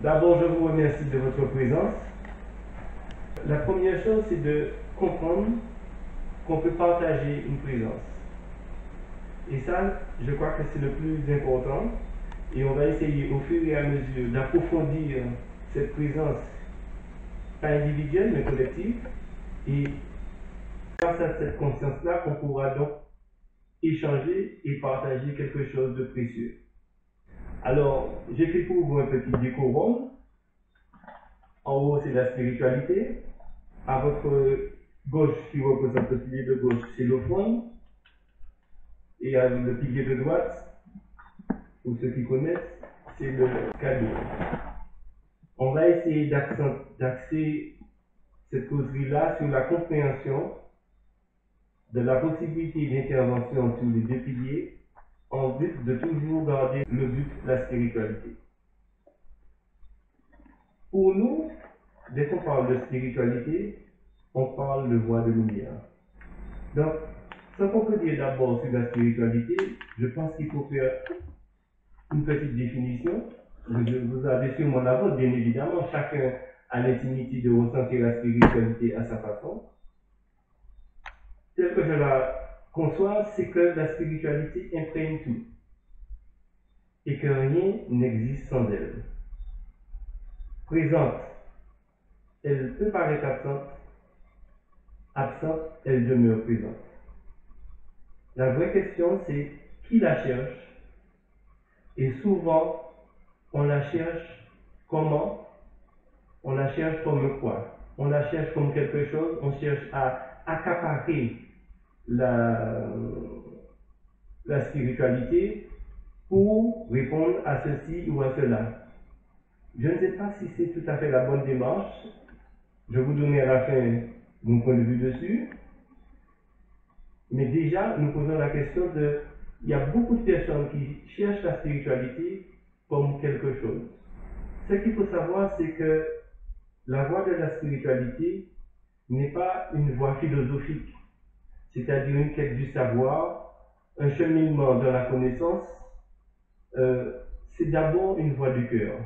D'abord, je vous remercie de votre présence. La première chose, c'est de comprendre qu'on peut partager une présence. Et ça, je crois que c'est le plus important. Et on va essayer au fur et à mesure d'approfondir cette présence, pas individuelle, mais collective. Et grâce à cette conscience-là, on pourra donc échanger et partager quelque chose de précieux. Alors, j'ai fait pour vous un petit décorum. En haut, c'est la spiritualité. À votre gauche, qui représente le pilier de gauche, c'est l'offrande. Et à le pilier de droite, pour ceux qui connaissent, c'est le cadeau. On va essayer d'axer cette causerie-là sur la compréhension de la possibilité d'intervention sur les deux piliers en but de toujours garder le but de la spiritualité. Pour nous, dès qu'on parle de spiritualité, on parle de voie de lumière. Donc, ce qu'on peut dire d'abord sur la spiritualité, je pense qu'il faut faire une petite définition. Vous avez sûrement la vôtre, bien évidemment. Chacun a l'intimité de ressentir la spiritualité à sa façon. Tel que je la conçois, c'est que la spiritualité imprègne tout et que rien n'existe sans elle. Présente, elle peut paraître absente. Absente, elle demeure présente. La vraie question, c'est qui la cherche? Et souvent, on la cherche comment? On la cherche comme quoi? On la cherche comme quelque chose, on cherche à accaparer la spiritualité pour répondre à ceci ou à cela. Je ne sais pas si c'est tout à fait la bonne démarche. Je vais vous donner à la fin mon point de vue dessus. Mais déjà, nous posons la question de... Il y a beaucoup de personnes qui cherchent la spiritualité comme quelque chose. Ce qu'il faut savoir, c'est que la voie de la spiritualité n'est pas une voie philosophique, c'est-à-dire une quête du savoir, un cheminement dans la connaissance. C'est d'abord une voie du cœur.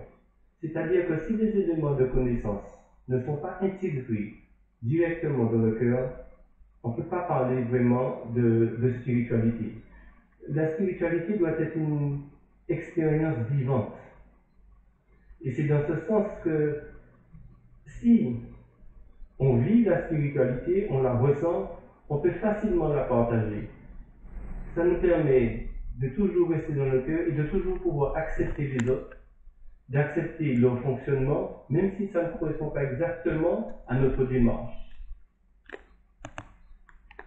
C'est-à-dire que si les éléments de connaissance ne sont pas intégrés directement dans le cœur, on ne peut pas parler vraiment de spiritualité. La spiritualité doit être une expérience vivante. Et c'est dans ce sens que si on vit la spiritualité, on la ressent, on peut facilement la partager. Ça nous permet de toujours rester dans le cœur et de toujours pouvoir accepter les autres, d'accepter leur fonctionnement, même si ça ne correspond pas exactement à notre démarche.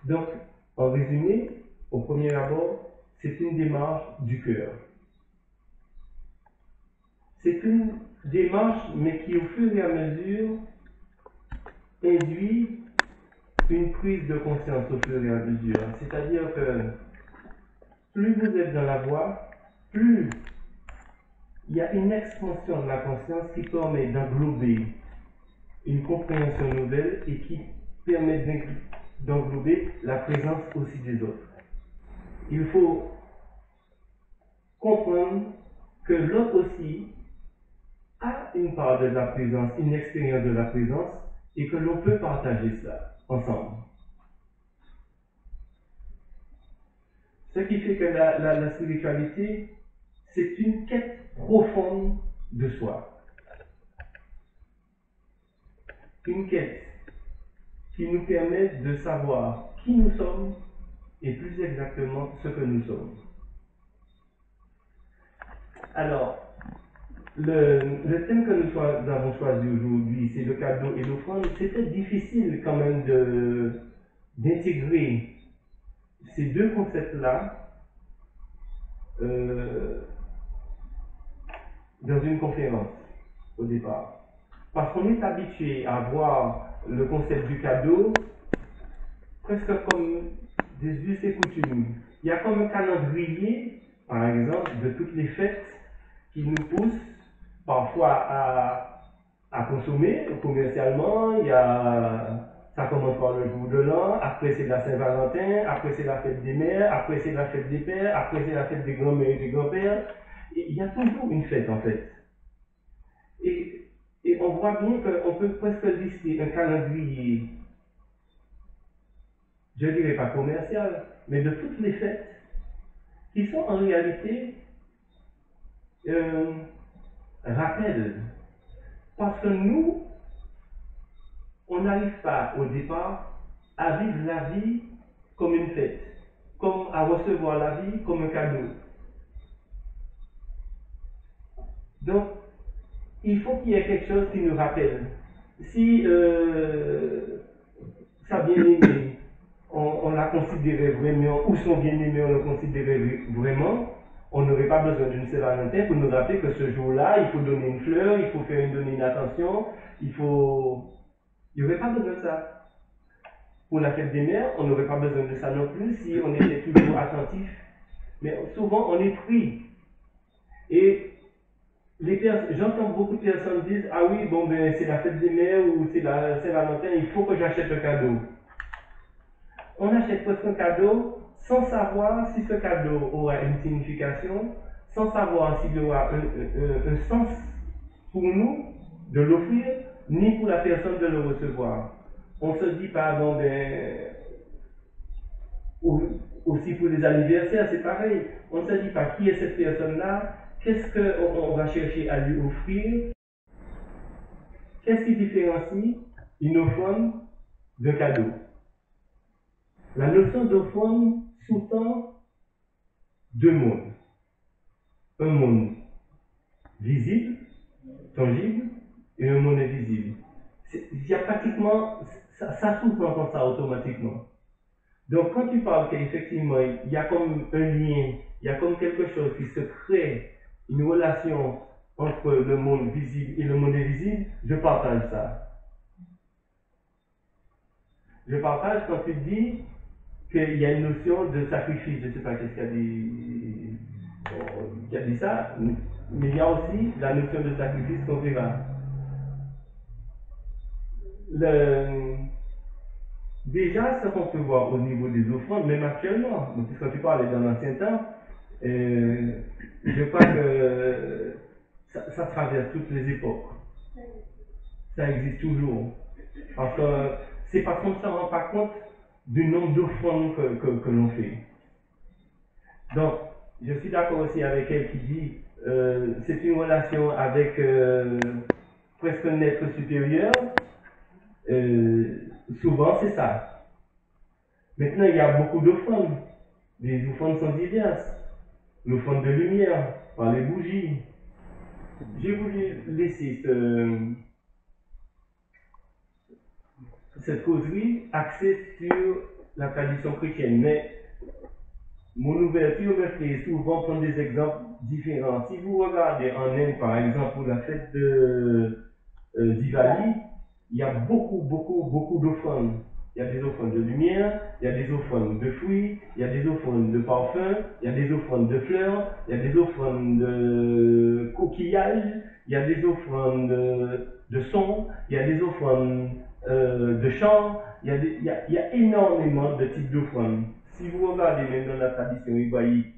Donc, en résumé, au premier abord, c'est une démarche du cœur. C'est une démarche, mais qui au fur et à mesure induit une prise de conscience au fur et à mesure. C'est-à-dire que plus vous êtes dans la voie, plus il y a une expansion de la conscience qui permet d'englober une compréhension nouvelle et qui permet d'englober la présence aussi des autres. Il faut comprendre que l'autre aussi a une part de la présence, une expérience de la présence, et que l'on peut partager cela ensemble. Ce qui fait que la spiritualité, c'est une quête profonde de soi. Une quête qui nous permet de savoir qui nous sommes et plus exactement ce que nous sommes. Alors, le thème que nous avons choisi aujourd'hui, c'est le cadeau et l'offrande. C'était difficile quand même d'intégrer ces deux concepts-là dans une conférence au départ. Parce qu'on est habitué à voir le concept du cadeau presque comme des us et coutumes. Il y a comme un calendrier, par exemple, de toutes les fêtes qui nous poussent parfois à consommer commercialement. Ça commence par le jour de l'an, après c'est la Saint-Valentin, après c'est la fête des mères, après c'est la fête des pères, après c'est la fête des grands-mères et des grands-pères. Il y a toujours une fête en fait. Et on voit bien qu'on peut presque lister un calendrier, je ne dirais pas commercial, mais de toutes les fêtes qui sont en réalité rappels. Parce que nous, on n'arrive pas au départ à vivre la vie comme une fête, comme à recevoir la vie comme un cadeau. Donc, il faut qu'il y ait quelque chose qui nous rappelle. Si sa bien-aimée, on la considérait vraiment, ou son bien-aimé, on le considérait vraiment, on n'aurait pas besoin d'une Saint-Valentin pour nous rappeler que ce jour-là, il faut donner une fleur, il faut donner une attention, il n'y aurait pas besoin de ça. Pour la fête des mères, on n'aurait pas besoin de ça non plus si on était toujours attentif. Mais souvent, on est pris. Et j'entends beaucoup de personnes dire, ah oui, bon ben c'est la fête des mères ou c'est la Saint-Valentin, il faut que j'achète un cadeau. On achète presque un cadeau sans savoir si ce cadeau aura une signification, sans savoir s'il aura un sens pour nous de l'offrir, ni pour la personne de le recevoir. On se dit, pardon, ben, aussi pour les anniversaires, c'est pareil. On ne se dit pas qui est cette personne-là, qu'est-ce qu'on va chercher à lui offrir, qu'est-ce qui différencie une offrande d'un cadeau. La notion d'offrande sous-tend deux mondes. Un monde visible, tangible, et un monde invisible. Il y a pratiquement, ça sous-tend comme ça automatiquement. Donc quand tu parles qu'effectivement, il y a comme un lien, il y a comme quelque chose qui se crée, une relation entre le monde visible et le monde invisible, je partage ça. Je partage quand tu dis qu'il y a une notion de sacrifice, je ne sais pas qu'est-ce qui a dit ça, mais il y a aussi la notion de sacrifice qu'on verra. Déjà, ce qu'on peut voir au niveau des offrandes, même actuellement, puisque tu parlais dans l'ancien temps, je crois que ça traverse toutes les époques. Ça existe toujours. Parce que c'est parce qu'on ne se rend pas compte du nombre d'offrandes que l'on fait. Donc, je suis d'accord aussi avec elle qui dit c'est une relation avec presque un être supérieur. Souvent, c'est ça. Maintenant, il y a beaucoup d'offrandes. Les offrandes sont diverses. L'offrande de lumière, par les bougies. J'ai voulu laisser cette causerie axée sur la tradition chrétienne, mais mon ouverture me fait souvent prendre des exemples différents. Si vous regardez en Inde, par exemple, pour la fête de Diwali, il y a beaucoup d'offrandes. Il y a des offrandes de lumière, il y a des offrandes de fruits, il y a des offrandes de parfums, il y a des offrandes de fleurs, il y a des offrandes de coquillages, il y a des offrandes de sons, il y a des offrandes de chants, il y a énormément de types d'offrandes. Si vous regardez même dans la tradition hébraïque,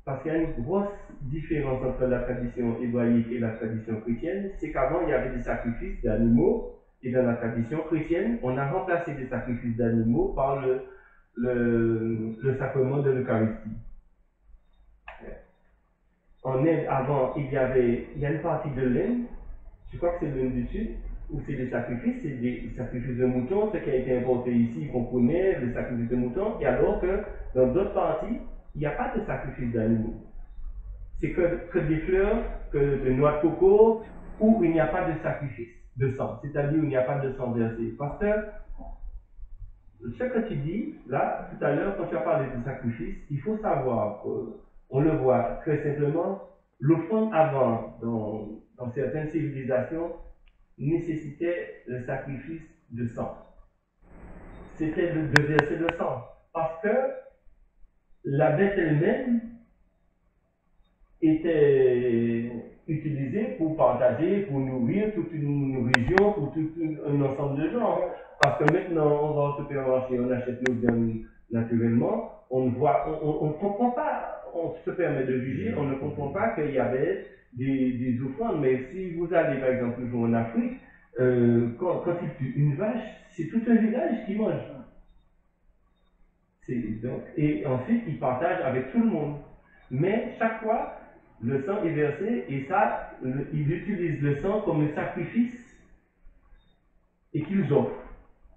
parce qu'il y a une grosse différence entre la tradition hébraïque et la tradition chrétienne, c'est qu'avant il y avait des sacrifices d'animaux, et dans la tradition chrétienne, on a remplacé des sacrifices d'animaux par le sacrement de l'Eucharistie. En Inde, avant, il y a une partie de l'Inde, je crois que c'est l'Inde du Sud, où c'est des sacrifices de moutons, ce qui a été importé ici, qu'on connaît, les sacrifices de moutons, et alors que dans d'autres parties, il n'y a pas de sacrifice d'animaux. C'est que des fleurs, que des noix de coco, où il n'y a pas de sacrifice de sang, c'est-à-dire où il n'y a pas de sang versé. Parce que ce que tu dis, là, tout à l'heure, quand tu as parlé de sacrifice, il faut savoir, on le voit très simplement, l'offrande avant, dans certaines civilisations, nécessitait le sacrifice de sang. C'était de verser le sang. Parce que la bête elle-même était utilisée pour partager, pour nourrir toute une région, pour tout un ensemble de gens. Parce que maintenant, on va au supermarché, on achète nos viandes naturellement, on ne comprend pas, on se permet de juger, on ne comprend pas qu'il y avait des offrandes. Mais si vous allez par exemple toujours en Afrique, quand ils tuent une vache, c'est tout un village qui mange. Et ensuite, ils partagent avec tout le monde. Mais chaque fois, le sang est versé et ça, ils utilisent le sang comme un sacrifice et qu'ils offrent.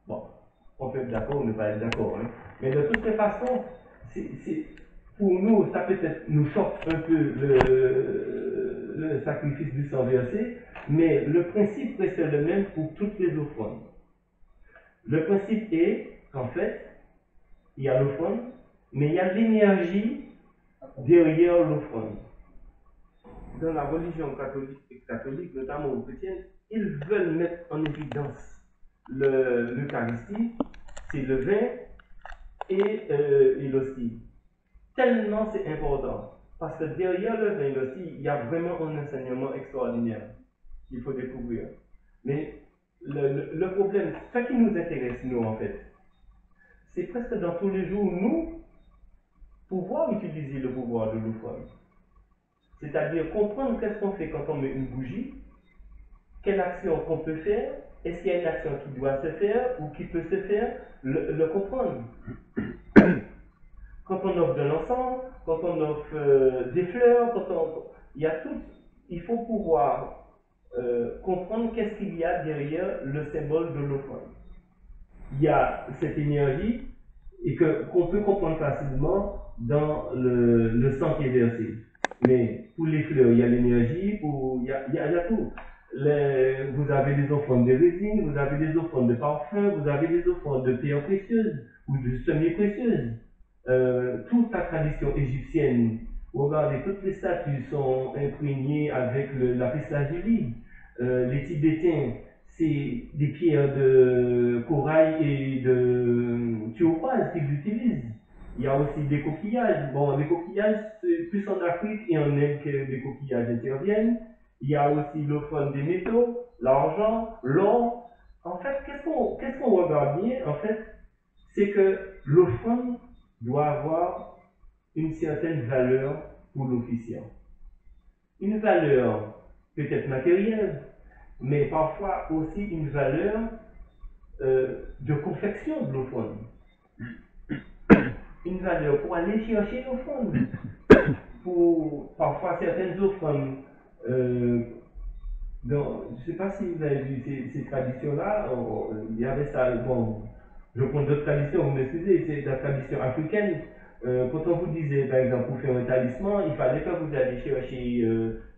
Bon, on peut être d'accord ou ne pas être d'accord. Hein. Mais de toutes les façons, pour nous, ça peut-être nous choque un peu le sacrifice du sang versé, mais le principe reste le même pour toutes les offrandes. Le principe est qu'en fait, il y a l'offrande, mais il y a l'énergie derrière l'offrande. Dans la religion catholique, notamment chrétienne, ils veulent mettre en évidence l'Eucharistie, c'est le vin et l'hostie. Tellement c'est important, parce que derrière le vin et l'hostie, il y a vraiment un enseignement extraordinaire qu'il faut découvrir. Mais le problème, ce qui nous intéresse, nous, en fait, c'est presque dans tous les jours, nous, pouvoir utiliser le pouvoir de l'offrande. C'est-à-dire comprendre qu'est-ce qu'on fait quand on met une bougie, quelle action qu'on peut faire, est-ce qu'il y a une action qui doit se faire ou qui peut se faire, le comprendre. Quand on offre de l'encens, quand on offre des fleurs, il y a tout, il faut pouvoir comprendre qu'est-ce qu'il y a derrière le symbole de l'offrande. Il y a cette énergie et qu'on peut comprendre facilement dans le sang qui est versé. Mais pour les fleurs, il y a l'énergie, il y a tout. Vous avez des offrandes de résine, vous avez des offrandes de parfum, vous avez des offrandes de pierres précieuses ou de semi-précieuses. Toute la tradition égyptienne, regardez, toutes les statues sont imprégnées avec la lapis-lazuli. Les Tibétains, c'est des pierres de corail et de turquoise qu'ils utilisent. Il y a aussi des coquillages. Bon, les coquillages, c'est plus en Afrique et en Inde que les coquillages interviennent. Il y a aussi l'offrande des métaux, l'argent, l'or. En fait, qu'est-ce qu'on regarde bien? En fait, c'est que l'offrande doit avoir une certaine valeur pour l'officiant. Une valeur peut-être matérielle, mais parfois aussi une valeur de confection de l'offrande. Une valeur pour aller chercher l'offrande. Pour parfois certaines offrandes, je ne sais pas si vous avez vu ces traditions-là, il y avait ça, bon, je prends d'autres traditions, vous m'excusez, c'est la tradition africaine. Quand on vous disait, par exemple, pour faire un talisman, il fallait que vous alliez chercher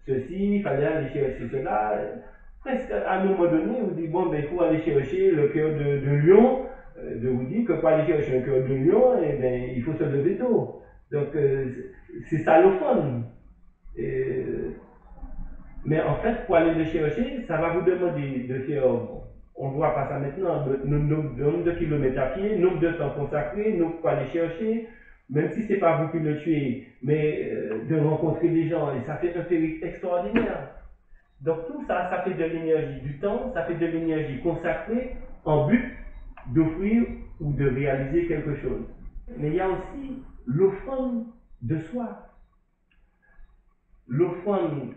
ceci, il fallait aller chercher cela. Presque à un moment donné, on vous dit, bon, ben, il faut aller chercher le cœur de lion. Je vous dis que pour aller chercher un cœur de lion, eh ben, il faut se lever tôt. Donc, c'est ça l'offrande. Mais en fait, pour aller le chercher, ça va vous demander de faire, on ne voit pas ça maintenant, nombre de kilomètres à pied, nombre de temps consacré, nombre pour aller chercher, même si ce n'est pas vous qui le tuez, mais de rencontrer des gens, et ça fait un périple extraordinaire. Donc tout ça, ça fait de l'énergie, du temps, ça fait de l'énergie consacrée en but d'offrir ou de réaliser quelque chose. Mais il y a aussi l'offrande de soi. L'offrande,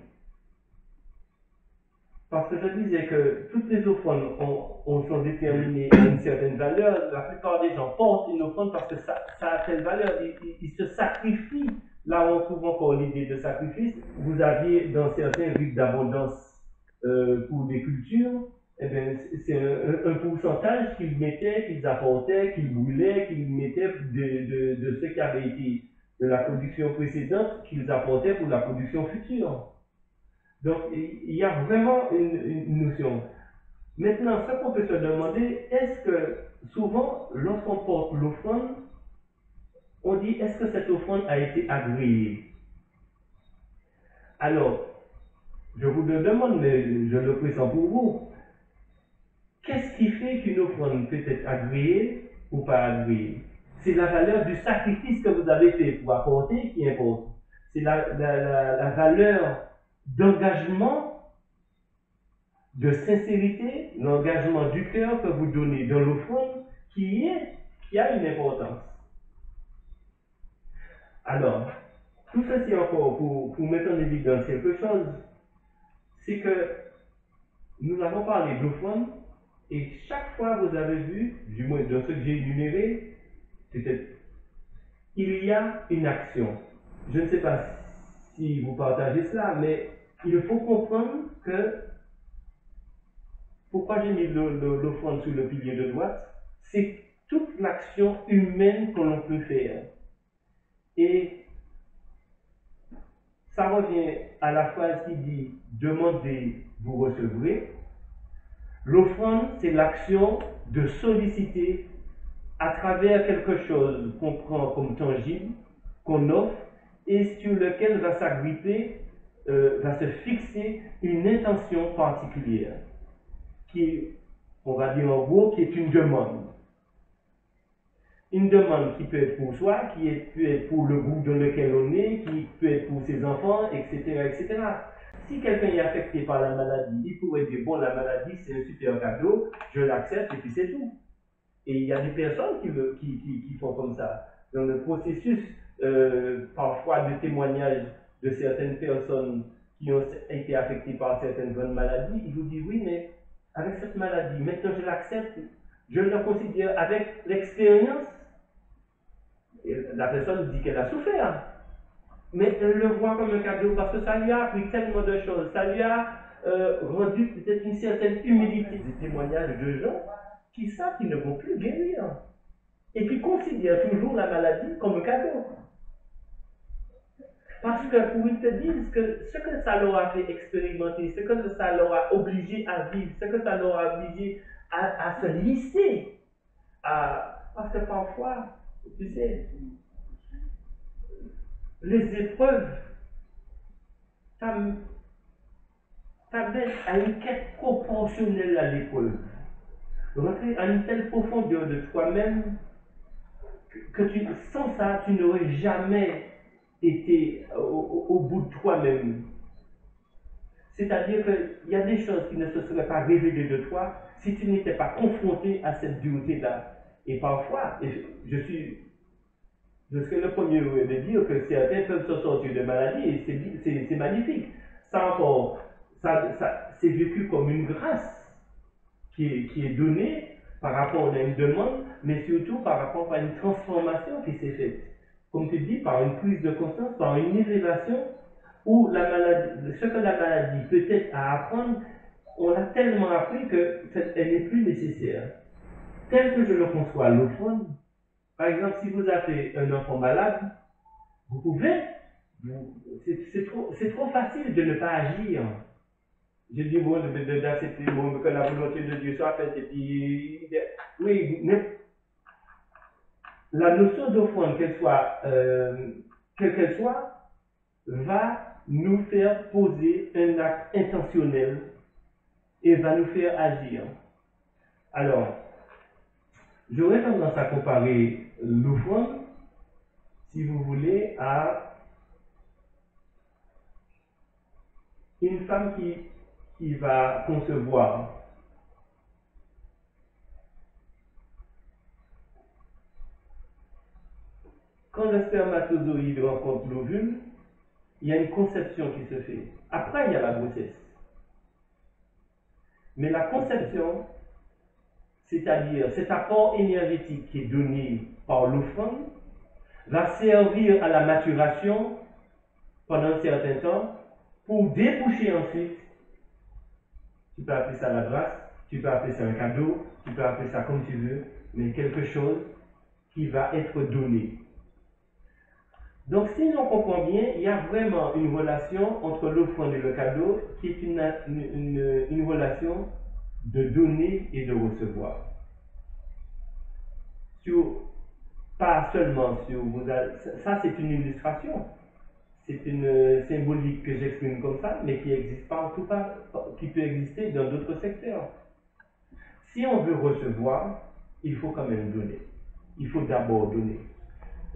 parce que je disais que toutes les offrandes sont déterminées à une certaine valeur. La plupart des gens portent une offrande parce que ça a telle valeur. Ils se sacrifient. Là, on trouve encore l'idée de sacrifice. Vous aviez dans certains rites d'abondance pour des cultures, eh bien, c'est un pourcentage qu'ils mettaient, qu'ils apportaient, qu'ils brûlaient, qu'ils mettaient de ce qui avait été de la production précédente, qu'ils apportaient pour la production future. Donc, il y a vraiment une notion. Maintenant, ce qu'on peut se demander, est-ce que souvent, lorsqu'on porte l'offrande, on dit, est-ce que cette offrande a été agréée? Alors, je vous le demande, mais je le pressens pour vous. Qu'est-ce qui fait qu'une offrande peut être agréée ou pas agréée? C'est la valeur du sacrifice que vous avez fait pour apporter qui importe. C'est la valeur d'engagement, de sincérité, l'engagement du cœur que vous donnez dans l'offrande qui a une importance. Alors, tout ceci encore pour mettre en évidence quelque chose, c'est que nous avons parlé d'offrande et chaque fois vous avez vu, du moins dans ce que j'ai énuméré, il y a une action. Je ne sais pas si vous partagez cela, mais il faut comprendre que pourquoi j'ai mis l'offrande sur le pilier de droite, c'est toute l'action humaine que l'on peut faire. Et ça revient à la phrase qui dit « Demandez, vous recevrez ». L'offrande, c'est l'action de solliciter à travers quelque chose qu'on prend comme tangible, qu'on offre, et sur lequel va s'agripper, va se fixer une intention particulière, qui, on va dire en gros, qui est une demande. Une demande qui peut être pour soi, peut être pour le groupe dans lequel on est, qui peut être pour ses enfants, etc., etc. Si quelqu'un est affecté par la maladie, il pourrait dire, bon, la maladie, c'est un super cadeau, je l'accepte et puis c'est tout. Et il y a des personnes qui font comme ça. Dans le processus, parfois, de témoignage de certaines personnes qui ont été affectées par certaines bonnes maladies, ils vous disent, oui, mais avec cette maladie, maintenant je l'accepte, je la considère avec l'expérience. La personne dit qu'elle a souffert, mais elle le voit comme un cadeau parce que ça lui a appris tellement de choses, ça lui a rendu peut-être une certaine humilité. Des témoignages de gens qui savent qu'ils ne vont plus guérir et qui considèrent toujours la maladie comme un cadeau. Parce que pour ils te disent que ce que ça leur a fait expérimenter, ce que ça leur a obligé à vivre, ce que ça leur a obligé à se lisser, parce que parfois, tu sais, les épreuves t'amènent à une quête proportionnelle à l'épreuve. Rentrer à une telle profondeur de toi-même que sans ça, tu n'aurais jamais été au bout de toi-même. C'est-à-dire qu'il y a des choses qui ne se seraient pas révélées de toi si tu n'étais pas confronté à cette dureté-là. Et parfois, je serais le premier de dire que certains peuvent se sortir de maladie et c'est magnifique. Ça encore, c'est vécu comme une grâce qui est donnée par rapport à une demande, mais surtout par rapport à une transformation qui s'est faite. Comme tu dis, par une prise de conscience, par une élévation, où ce que la maladie peut-être à apprendre, on l'a tellement appris qu'elle n'est plus nécessaire. Tel que je le conçois, l'offrande, par exemple, si vous avez un enfant malade, vous pouvez, c'est trop facile de ne pas agir. Je dis, bon, d'accepter que la volonté de Dieu soit faite, et puis, oui, mais la notion d'offrande, quelle qu'elle soit, va nous faire poser un acte intentionnel et va nous faire agir. Alors, j'aurais tendance à comparer l'offrande, si vous voulez, à une femme qui va concevoir. Quand le spermatozoïde rencontre l'ovule, il y a une conception qui se fait. Après, il y a la grossesse. Mais la conception, c'est-à-dire cet apport énergétique qui est donné par l'offrande, va servir à la maturation pendant un certain temps pour déboucher ensuite, tu peux appeler ça la grâce, tu peux appeler ça un cadeau, tu peux appeler ça comme tu veux, mais quelque chose qui va être donné. Donc, si l'on comprend bien, il y a vraiment une relation entre l'offrande et le cadeau qui est une relation de donner et de recevoir. Pas seulement sur ça c'est une illustration, c'est une symbolique que j'exprime comme ça, mais qui existe pas en tout cas, qui peut exister dans d'autres secteurs. Si on veut recevoir, il faut quand même donner. Il faut d'abord donner.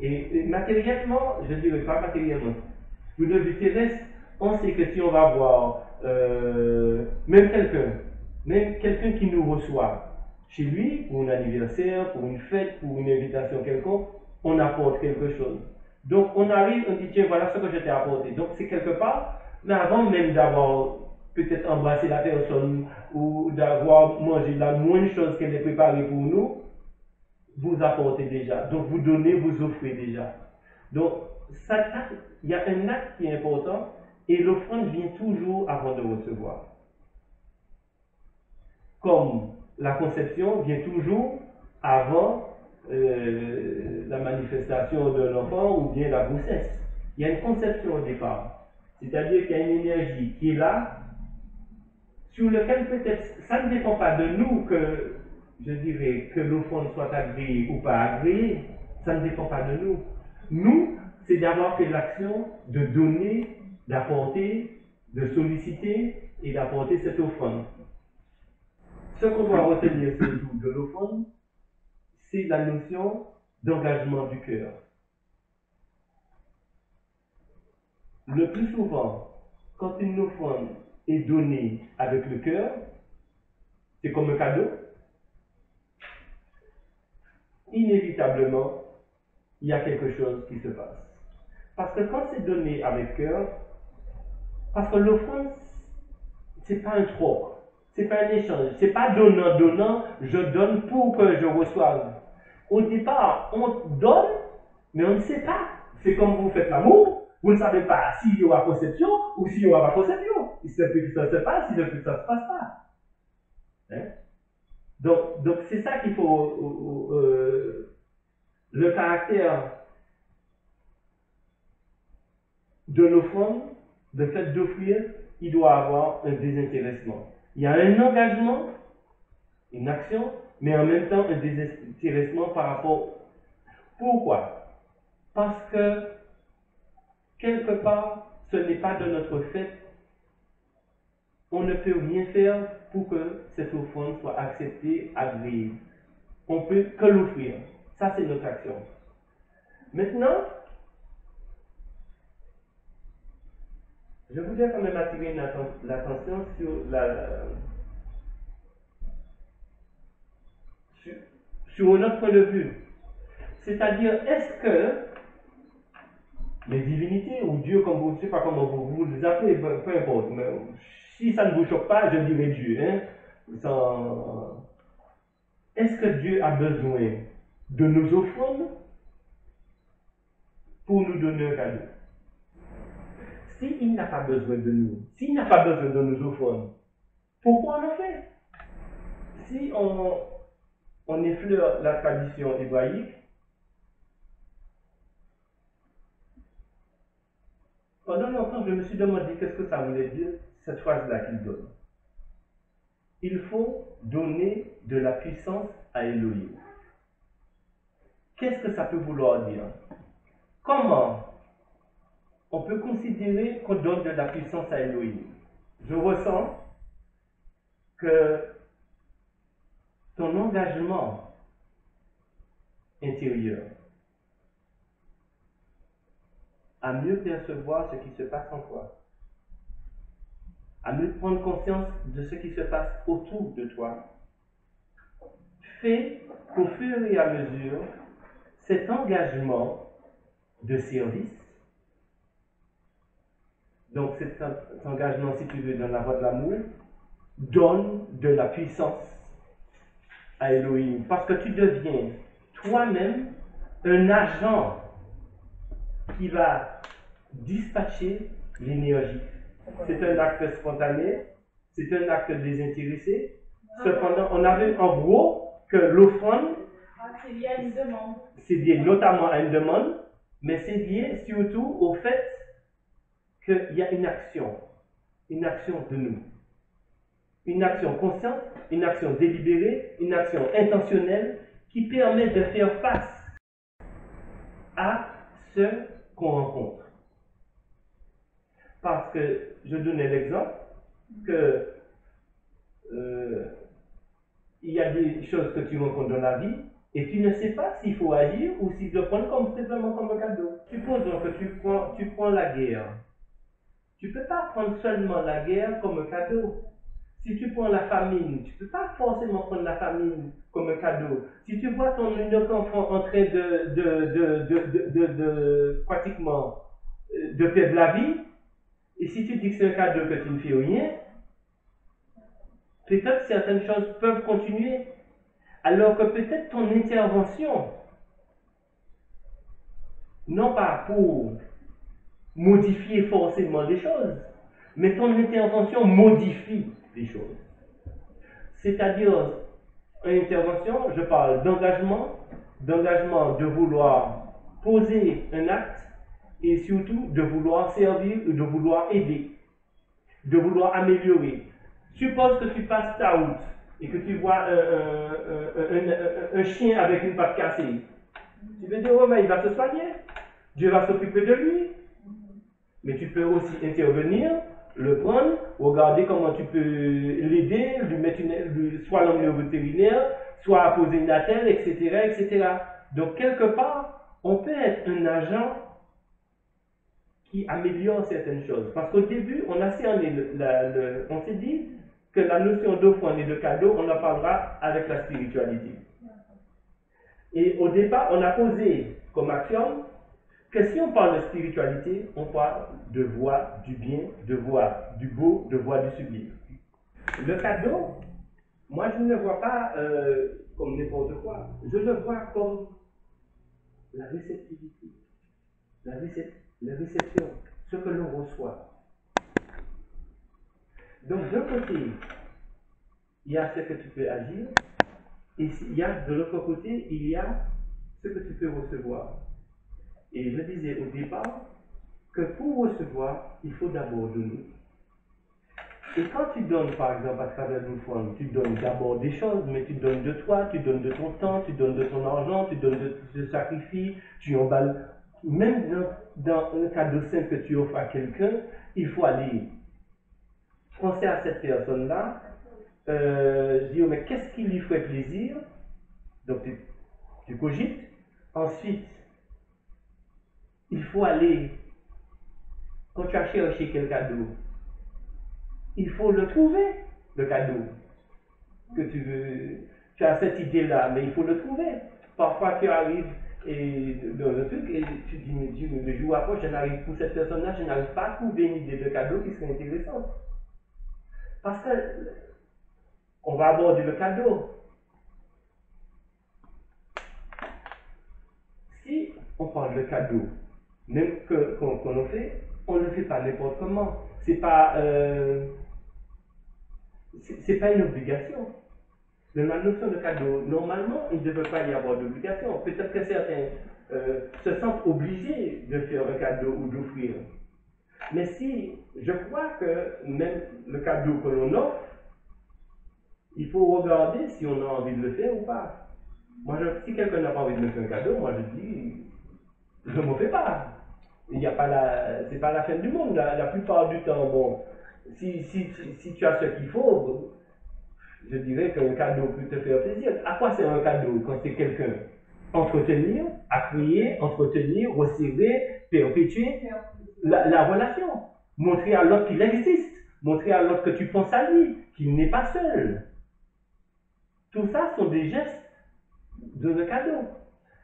Et matériellement, je ne dirais pas matériellement, pour le vue terrestre, on sait que si on va voir même quelqu'un qui nous reçoit chez lui, pour un anniversaire, pour une fête, pour une invitation quelconque, on apporte quelque chose. Donc on arrive, on dit tiens, voilà ce que je t'ai apporté. Donc c'est quelque part, mais avant même d'avoir peut-être embrassé la personne ou d'avoir mangé la moindre chose qu'elle ait préparée pour nous, vous apportez déjà. Donc vous donnez, vous offrez déjà. Donc il y a un acte qui est important et l'offrande vient toujours avant de recevoir. Comme la conception vient toujours avant la manifestation d'un enfant ou bien la grossesse. Il y a une conception au départ. C'est-à-dire qu'il y a une énergie qui est là, sur laquelle peut-être ça ne dépend pas de nous que, je dirais, que l'offrande soit agréée ou pas agréée. Ça ne dépend pas de nous. Nous, c'est d'avoir fait l'action de donner, d'apporter, de solliciter et d'apporter cette offrande. Ce qu'on doit retenir ce jour de l'offrande, c'est la notion d'engagement du cœur. Le plus souvent, quand une offrande est donnée avec le cœur, c'est comme un cadeau. Inévitablement, il y a quelque chose qui se passe. Parce que quand c'est donné avec cœur, parce que l'offrande, c'est pas un troc, c'est pas un échange, c'est pas donnant, je donne pour que je reçoive. Au départ, on donne, mais on ne sait pas. C'est comme vous faites l'amour, vous ne savez pas s'il y aura conception ou s'il n'y aura pas conception. Il se peut que ça se passe, il se peut que ça ne se passe pas. Hein? Donc c'est ça qu'il faut. Le caractère de l'offrande, le fait d'offrir, il doit avoir un désintéressement. Il y a un engagement, une action, mais en même temps un désintéressement par rapport. Pourquoi? Parce que quelque part, ce n'est pas de notre fait. On ne peut rien faire pour que cette offrande soit acceptée, agréée. On peut que l'offrir. Ça, c'est notre action. Maintenant, je voudrais quand même attirer l'attention sur un autre point de vue. C'est-à-dire, est-ce que les divinités ou Dieu, comme vous, je ne sais pas comment vous les appelez, peu importe, mais si ça ne vous choque pas, je dirais Dieu. Hein, est-ce que Dieu a besoin de nos offrandes pour nous donner un cadeau? S'il n'a pas besoin de nous, s'il n'a pas besoin de nos offrandes, pourquoi on en fait? Si on effleure la tradition hébraïque, pendant longtemps, je me suis demandé qu'est-ce que ça voulait dire, cette phrase-là qu'il donne. Il faut donner de la puissance à Elohim. Qu'est-ce que ça peut vouloir dire? Comment on peut considérer qu'on donne de la puissance à Elohim? Je ressens que ton engagement intérieur à mieux percevoir ce qui se passe en toi, à mieux prendre conscience de ce qui se passe autour de toi, fait qu'au fur et à mesure, cet engagement de service, donc cet engagement, si tu veux, dans la voie de l'amour, donne de la puissance à Elohim, parce que tu deviens toi-même un agent qui va dispatcher l'énergie. C'est un acte spontané, c'est un acte désintéressé. Cependant, on a vu en gros que l'offrande, c'est lié à une demande. C'est lié notamment à une demande, mais c'est lié surtout au fait qu'il y a une action de nous. Une action consciente, une action délibérée, une action intentionnelle qui permet de faire face à ce qu'on rencontre. Parce que je donnais l'exemple que il y a des choses que tu rencontres dans la vie et tu ne sais pas s'il faut agir ou s'il le prendre simplement comme un cadeau. Supposons que tu prends la guerre. Tu ne peux pas prendre seulement la guerre comme un cadeau. Si tu prends la famine, tu ne peux pas forcément prendre la famine comme un cadeau. Si tu vois ton unique enfant en train pratiquement de perdre la vie, et si tu dis que c'est un cadeau que tu ne fais rien, peut-être certaines choses peuvent continuer. Alors que peut-être ton intervention, non pas pour modifier forcément les choses, mais ton intervention modifie les choses. C'est-à-dire, une intervention, je parle d'engagement de vouloir poser un acte et surtout de vouloir servir ou de vouloir aider, de vouloir améliorer. Suppose que tu passes ta route et que tu vois un chien avec une patte cassée. Tu peux dire, oh, mais il va se soigner, Dieu va s'occuper de lui. Mais tu peux aussi intervenir, le prendre, regarder comment tu peux l'aider, lui mettre soit l'emmener au vétérinaire, soit poser une attelle, etc., etc. Donc, quelque part, on peut être un agent qui améliore certaines choses. Parce qu'au début, on a cerné, on s'est dit que la notion d'offrande et de cadeau, on en parlera avec la spiritualité. Et au départ, on a posé comme axiome que si on parle de spiritualité, on parle de voir du bien, de voir du beau, de voir du sublime. Le cadeau, moi je ne le vois pas comme n'importe quoi. Je le vois comme la réceptivité, la réception, ce que l'on reçoit. Donc d'un côté, il y a ce que tu peux agir, et il y a de l'autre côté, il y a ce que tu peux recevoir. Et je disais au départ que pour recevoir, il faut d'abord donner. Et quand tu donnes, par exemple, à travers l'offrande, tu donnes d'abord des choses, mais tu donnes de toi, tu donnes de ton temps, tu donnes de ton argent, tu donnes de sacrifices, tu emballes. Même dans un cadeau simple que tu offres à quelqu'un, il faut aller penser à cette personne-là, dire, mais qu'est-ce qui lui ferait plaisir? Donc tu cogites. Ensuite, il faut aller, quand tu as cherché quel cadeau, il faut le trouver, le cadeau que tu veux. Tu as cette idée-là, mais il faut le trouver. Parfois, tu arrives dans le truc et tu dis, mais Dieu, le jour après, pour cette personne-là, je n'arrive pas à trouver une idée de cadeau qui serait intéressante. Parce que on va aborder le cadeau. Si on parle de cadeau, même qu'on le fait, on ne le fait pas n'importe comment. C'est pas une obligation. Dans la notion de cadeau, normalement, il ne devrait pas y avoir d'obligation. Peut-être que certains se sentent obligés de faire un cadeau ou d'offrir. Mais si, je crois que même le cadeau que l'on offre, il faut regarder si on a envie de le faire ou pas. Moi, si quelqu'un n'a pas envie de me faire un cadeau, moi je dis, je ne m'en fais pas. C'est pas la fin du monde. La plupart du temps, bon, si tu as ce qu'il faut, je dirais qu'un cadeau peut te faire plaisir. À quoi sert un cadeau quand c'est quelqu'un? Entretenir, accueillir, entretenir, resserrer, perpétuer la relation. Montrer à l'autre qu'il existe. Montrer à l'autre que tu penses à lui, qu'il n'est pas seul. Tout ça sont des gestes de le cadeau.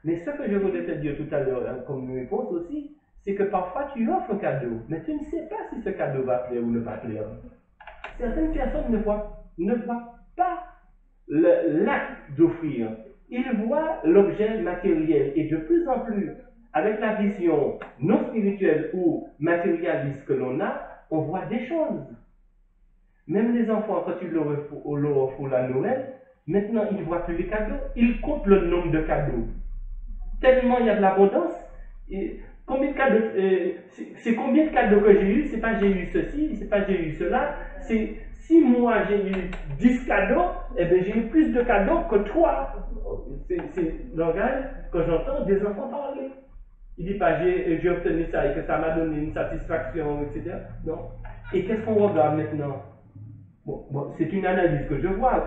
Mais ce que je voulais te dire tout à l'heure, comme réponse aussi, c'est que parfois tu offres un cadeau, mais tu ne sais pas si ce cadeau va plaire ou ne pas plaire. Certaines personnes ne voient pas l'acte d'offrir. Ils voient l'objet matériel et de plus en plus, avec la vision non spirituelle ou matérialiste que l'on a, on voit des choses. Même les enfants, quand tu leur offres la Noël, maintenant ils ne voient plus les cadeaux, ils comptent le nombre de cadeaux. Tellement il y a de l'abondance. Combien de cadeaux, c'est combien de cadeaux que j'ai eu, c'est pas j'ai eu ceci, c'est pas j'ai eu cela, c'est si moi j'ai eu 10 cadeaux, eh bien j'ai eu plus de cadeaux que toi. C'est le langage que j'entends des enfants parler. Il ne dit pas j'ai obtenu ça et que ça m'a donné une satisfaction, etc. Non. Et qu'est-ce qu'on regarde maintenant? Bon, c'est une analyse que je vois.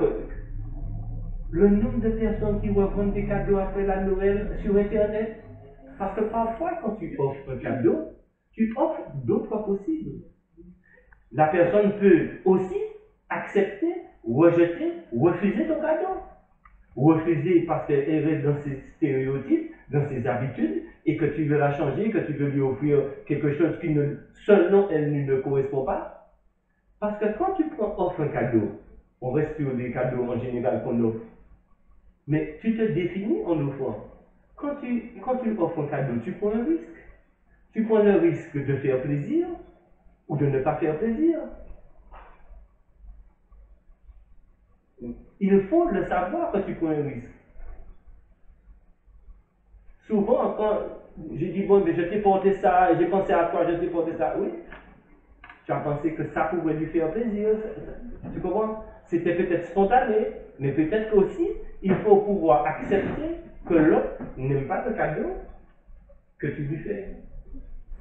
Le nombre de personnes qui revendent des cadeaux après la Noël sur Internet. Parce que parfois, quand tu offres un cadeau, tu offres d'autres possibles. La personne peut aussi accepter, rejeter, refuser ton cadeau. Refuser parce qu'elle reste dans ses stéréotypes, dans ses habitudes, et que tu veux la changer, que tu veux lui offrir quelque chose qui ne, selon elle ne correspond pas. Parce que quand tu offres un cadeau, on reste sur les cadeaux en général qu'on offre, mais tu te définis en offrant. Quand tu offres un cadeau, tu prends un risque. Tu prends le risque de faire plaisir ou de ne pas faire plaisir. Il faut le savoir quand tu prends un risque. Souvent, quand j'ai dit, bon, mais je t'ai porté ça, j'ai pensé à toi, je t'ai porté ça, oui, tu as pensé que ça pouvait lui faire plaisir, tu comprends? C'était peut-être spontané, mais peut-être qu'aussi, il faut pouvoir accepter que l'autre n'aime pas le cadeau que tu lui fais.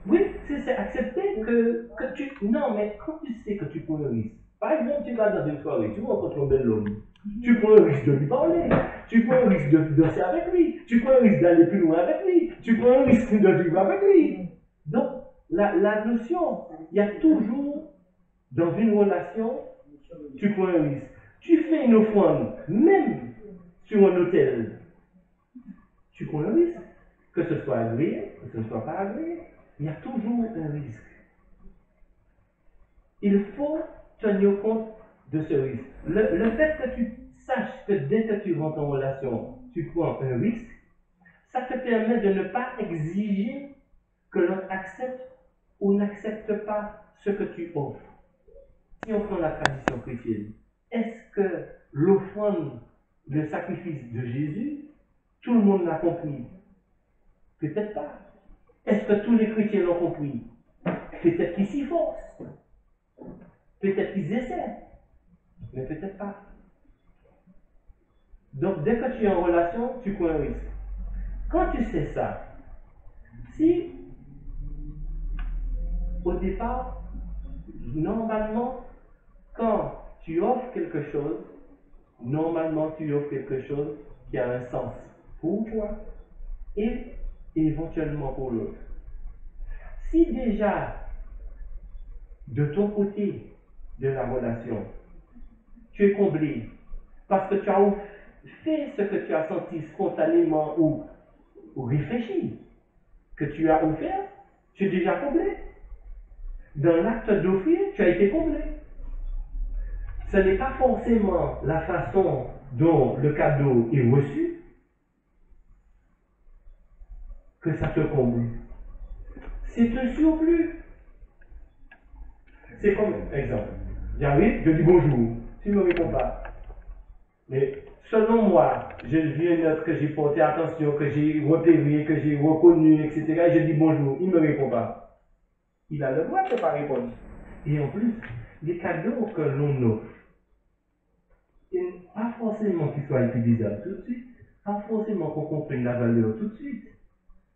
Oui, c'est accepter que tu... Non, mais quand tu sais que tu prends un risque, par exemple, tu vas dans une soirée, tu rencontres un bel homme, tu prends un risque de lui parler, tu prends un risque de danser avec lui, tu prends un risque d'aller plus loin avec lui, tu prends un risque de vivre avec lui. Donc, la notion, il y a toujours, dans une relation, tu prends un risque. Tu fais une offrande, même sur un hôtel, tu prends un risque. Que ce soit agréé, que ce ne soit pas agréé, il y a toujours un risque. Il faut tenir compte de ce risque. Le fait que tu saches que dès que tu rentres en relation, tu prends un risque, ça te permet de ne pas exiger que l'autre accepte ou n'accepte pas ce que tu offres. Si on prend la tradition chrétienne, est-ce que l'offrande, le sacrifice de Jésus, tout le monde l'a compris? Peut-être pas. Est-ce que tous les chrétiens l'ont compris? Peut-être qu'ils s'y forcent. Peut-être qu'ils essaient. Mais peut-être pas. Donc, dès que tu es en relation, tu prends un risque. Quand tu sais ça, si au départ, normalement, quand tu offres quelque chose, normalement tu offres quelque chose qui a un sens pour toi et éventuellement pour l'autre. Si déjà, de ton côté de la relation, tu es comblé parce que tu as fait ce que tu as senti spontanément ou réfléchi, que tu as offert, tu es déjà comblé. Dans l'acte d'offrir, tu as été comblé. Ce n'est pas forcément la façon dont le cadeau est reçu que ça te comble. C'est un surplus. C'est comme, exemple, j'arrive, je dis bonjour, tu ne me réponds pas. Mais selon moi, je viens note que j'ai porté attention, que j'ai repéré, que j'ai reconnu, etc. Et je dis bonjour, il ne me répond pas. Il a le droit de ne pas répondre. Et en plus, les cadeaux que l'on offre, pas forcément qu'ils soient utilisables tout de suite, pas forcément qu'on comprenne la valeur tout de suite.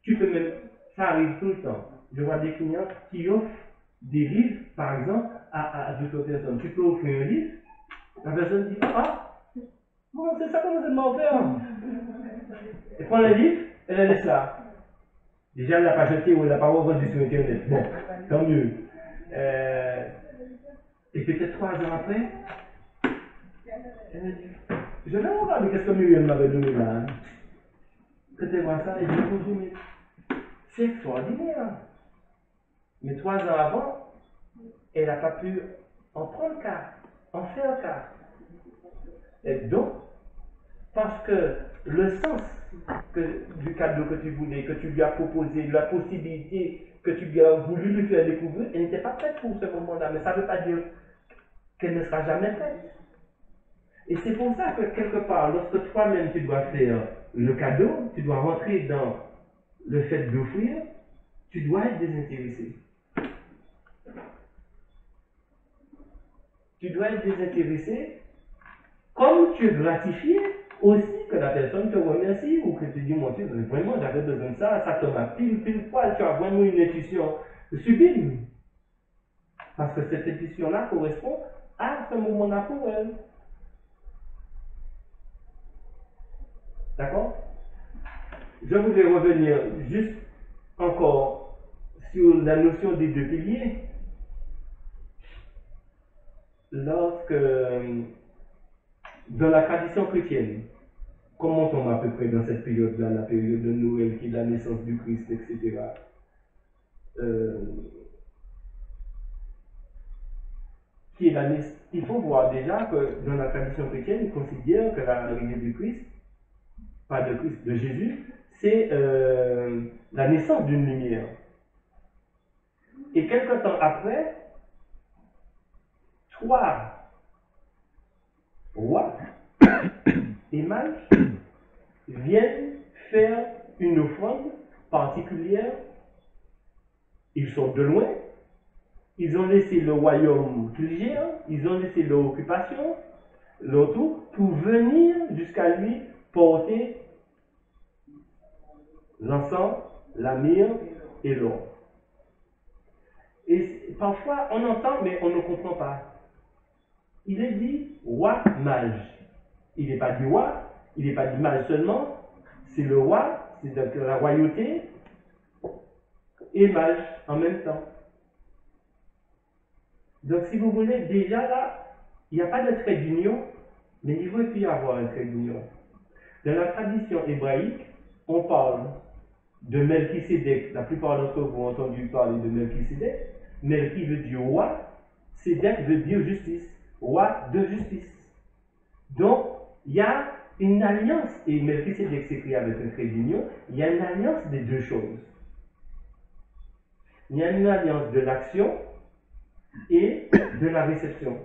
Tu peux même, ça arrive tout le temps. Je vois des clients qui offrent des livres, par exemple, à d'autres personnes. Tu peux offrir un livre, la personne dit, ah, bon, c'est ça qu'on m'a offert. Elle prend le livre, elle le laisse là. Déjà, elle ne l'a pas jeté ou elle ne l'a pas revendu sur Internet. Bon, tant mieux. Et peut-être 3 ans après, elle me dit, je vais regarder qu'est-ce que Muriel m'avait donné là. Quand elle voit ça, elle dit, bonjour, mais c'est extraordinaire. Mais 3 ans avant, elle n'a pas pu en prendre cas, en faire cas. Et donc, parce que le sens du cadeau que tu voulais, que tu lui as proposé, la possibilité que tu lui as voulu lui faire découvrir, elle n'était pas prête pour ce moment-là. Mais ça ne veut pas dire qu'elle ne sera jamais prête. Et c'est pour ça que quelque part, lorsque toi-même tu dois faire le cadeau, tu dois rentrer dans le fait d'offrir, tu dois être désintéressé. Tu dois être désintéressé, comme tu es gratifié aussi que la personne te remercie ou que tu dis, mon Dieu, vraiment j'avais besoin de ça, ça te m'a pile poil, tu as vraiment une intuition sublime. Parce que cette intuition-là correspond à ce moment-là pour elle. D'accord? Je voulais revenir juste encore sur la notion des 2 piliers. lorsque, dans la tradition chrétienne, comment on tombe à peu près dans cette période-là, la période de Noël, qui est la naissance du Christ, etc. Il faut voir déjà que dans la tradition chrétienne, on considère que l'arrivée du Christ, pas de Christ, de Jésus, c'est la naissance d'une lumière. Et quelque temps après, 3 rois et mages viennent faire une offrande particulière. Ils sont de loin, ils ont laissé le royaume qu'ils gèrent, ils ont laissé leur occupation, leur tout, pour venir jusqu'à lui porter l'encens, la myrrhe et l'or. Et parfois on entend, mais on ne comprend pas. Il est dit roi mage. Il n'est pas dit roi, il n'est pas dit mage seulement, c'est le roi, c'est la royauté et mage en même temps. Donc si vous voulez, déjà là, il n'y a pas de trait d'union, mais il aurait pu y avoir un trait d'union. Dans la tradition hébraïque, on parle de Melchisédek. La plupart d'entre vous ont entendu parler de Melchisédek. Melchi veut dire roi, Sédek veut dire justice, roi de justice. Donc, il y a une alliance, et Melchisédek s'écrit avec un trait d'union, il y a une alliance des deux choses. Il y a une alliance de l'action et de la réception.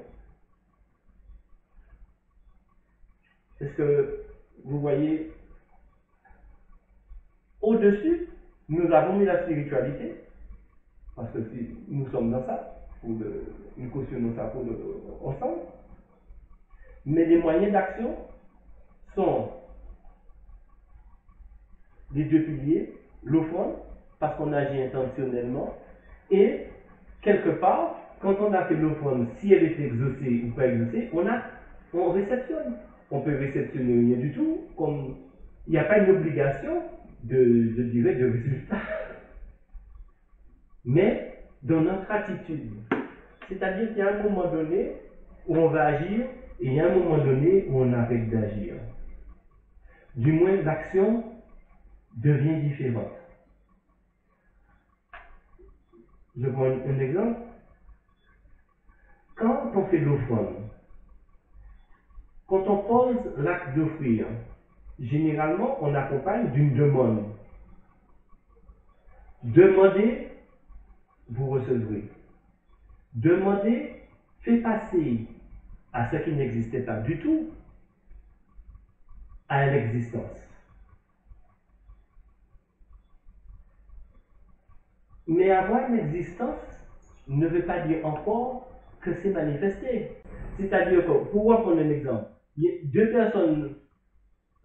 Est-ce que vous voyez, au-dessus, nous avons mis la spiritualité, parce que si nous sommes dans ça, nous cautionnons ça ensemble, mais les moyens d'action sont les deux piliers, l'offrande, parce qu'on agit intentionnellement, et quelque part, quand on a fait l'offrande, si elle est exaucée ou pas exaucée, on réceptionne. On peut réceptionner rien du tout, comme il n'y a pas une obligation de résultat. Mais dans notre attitude, c'est-à-dire qu'il y a un moment donné où on va agir et il y a un moment donné où on arrête d'agir. Du moins, l'action devient différente. Je prends un exemple. Quand on fait l'offrande, quand on pose l'acte d'offrir, généralement, on accompagne d'une demande. Demandez, vous recevrez. Demandez, fait passer à ce qui n'existait pas du tout à l'existence. Mais avoir une existence ne veut pas dire encore que c'est manifesté. C'est-à-dire que, pour prendre un exemple, il y a 2 personnes,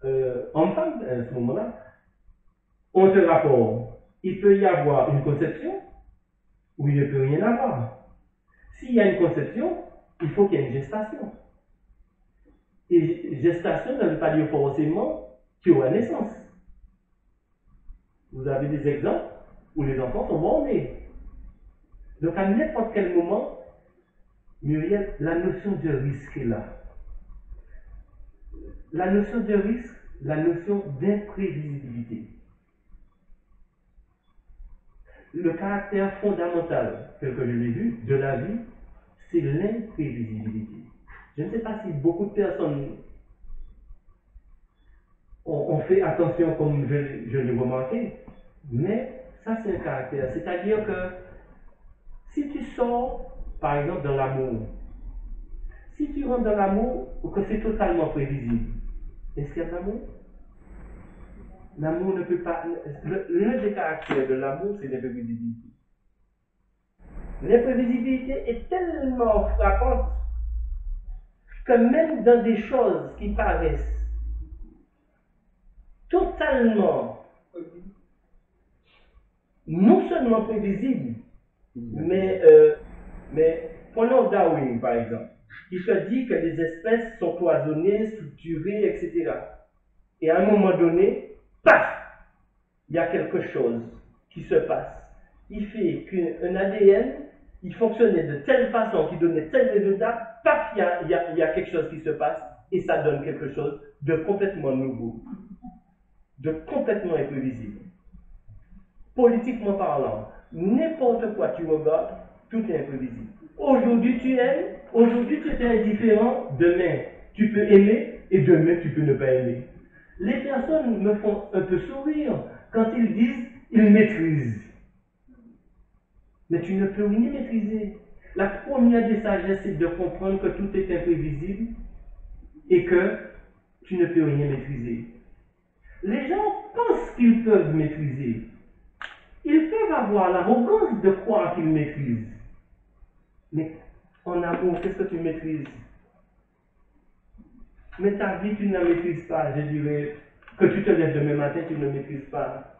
hommes-femmes, à ce moment-là, ont un rapport. Il peut y avoir une conception, ou il ne peut rien avoir. S'il y a une conception, il faut qu'il y ait une gestation. Et gestation ne veut pas dire forcément qu'il y aura naissance. Vous avez des exemples où les enfants sont morts-nés. Donc à n'importe quel moment, Muriel, la notion de risque est là. La notion de risque, la notion d'imprévisibilité. Le caractère fondamental, tel que je l'ai vu, de la vie, c'est l'imprévisibilité. Je ne sais pas si beaucoup de personnes ont fait attention comme je l'ai remarqué, mais ça c'est un caractère. C'est-à-dire que si tu sors, par exemple, dans l'amour, si tu rentres dans l'amour, que c'est totalement prévisible, est-ce qu'il y a de l'amour? L'amour ne peut pas... L'un des caractères de l'amour, c'est l'imprévisibilité. L'imprévisibilité est tellement frappante que même dans des choses qui paraissent totalement, non seulement prévisibles, mais prenons Darwin par exemple. Il se dit que les espèces sont cloisonnées, structurées, etc. Et à un moment donné, paf, il y a quelque chose qui se passe. Il fait qu'un ADN il fonctionnait de telle façon, qui donnait tel résultat, paf, il y a quelque chose qui se passe et ça donne quelque chose de complètement nouveau, de complètement imprévisible. Politiquement parlant, n'importe quoi tu regardes, tout est imprévisible. Aujourd'hui tu aimes, aujourd'hui tu es indifférent, demain tu peux aimer et demain tu peux ne pas aimer. Les personnes me font un peu sourire quand ils disent ils maîtrisent. Mais tu ne peux rien maîtriser. La première des sagesses, c'est de comprendre que tout est imprévisible et que tu ne peux rien maîtriser. Les gens pensent qu'ils peuvent maîtriser. Ils peuvent avoir l'arrogance de croire qu'ils maîtrisent. Mais en amour, qu'est-ce que tu maîtrises? Mais ta vie, tu ne la maîtrises pas. Je dirais que tu te lèves demain matin, tu ne maîtrises pas.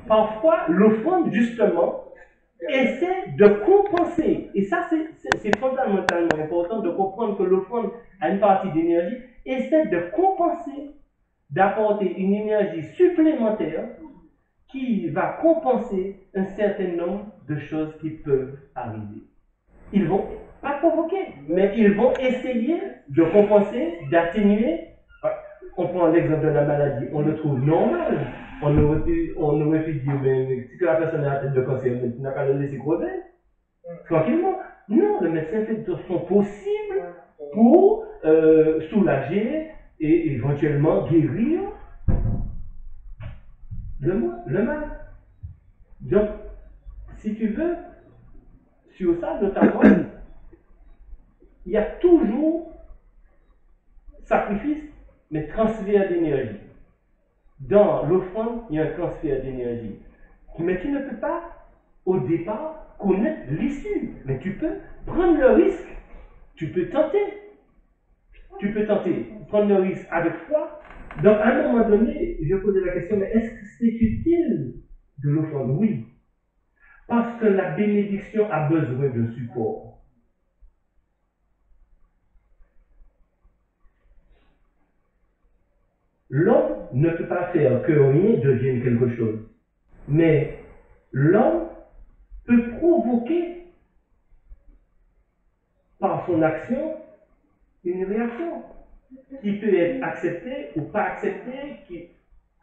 Parfois, l'offrande, justement, essaie de compenser. Et ça, c'est fondamentalement important de comprendre que l'offrande a une partie d'énergie. Essaie de compenser, d'apporter une énergie supplémentaire qui va compenser un certain nombre de choses qui peuvent arriver. Ils vont pas provoquer, mais ils vont essayer de compenser, d'atténuer. On prend l'exemple de la maladie, on le trouve normal. On aurait pu dire, mais si la personne a la tête de cancer, tu n'as qu'à le laisser crever tranquillement. Non, le médecin fait de son possible pour soulager et éventuellement guérir le mal. Donc, si tu veux, sur ça notamment, il y a toujours sacrifice, mais transfert d'énergie. Dans l'offrande, il y a un transfert d'énergie. Mais tu ne peux pas, au départ, connaître l'issue. Mais tu peux prendre le risque. Tu peux tenter. Tu peux tenter. Prendre le risque avec foi. Donc, à un moment donné, je posais la question, mais est-ce que c'est utile de l'offrande? Oui. Parce que la bénédiction a besoin de support. L'homme ne peut pas faire que rien devienne quelque chose. Mais l'homme peut provoquer par son action une réaction qui peut être acceptée ou pas acceptée,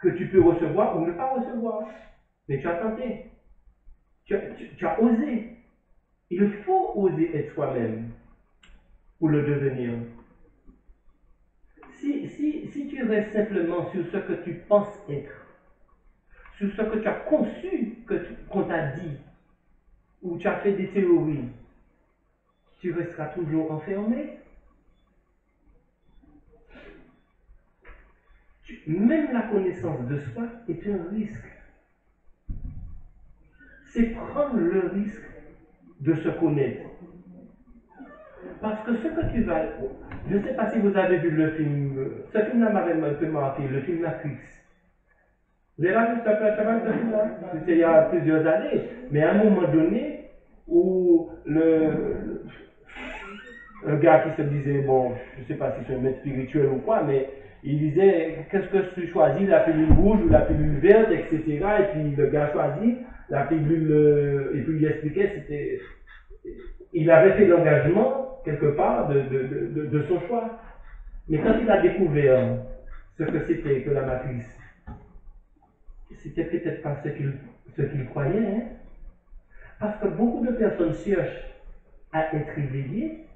que tu peux recevoir ou ne pas recevoir. Mais tu as tenté. Tu as osé. Il faut oser être soi-même pour le devenir. Si tu restes simplement sur ce que tu penses être, sur ce que tu as conçu, qu'on t'a dit, ou tu as fait des théories, tu resteras toujours enfermé. Même la connaissance de soi est un risque. C'est prendre le risque de se connaître. Parce que ce que tu vas... Je ne sais pas si vous avez vu le film... Ce film-là m'avait un peu marqué, le film Matrix. Vous avez vu ce film-là? C'était il y a plusieurs années. Mais à un moment donné, où un gars qui se disait, bon, je ne sais pas si c'est un maître spirituel ou quoi, mais il disait, qu'est-ce que tu choisis, la pilule rouge ou la pilule verte, etc. Et puis le gars choisit la pilule, et puis il expliquait, c'était... Il avait fait l'engagement, quelque part, de son choix. Mais quand il a découvert ce que c'était que la matrice, c'était peut-être pas ce qu'il croyait. Hein? Parce que beaucoup de personnes cherchent à être éveillées,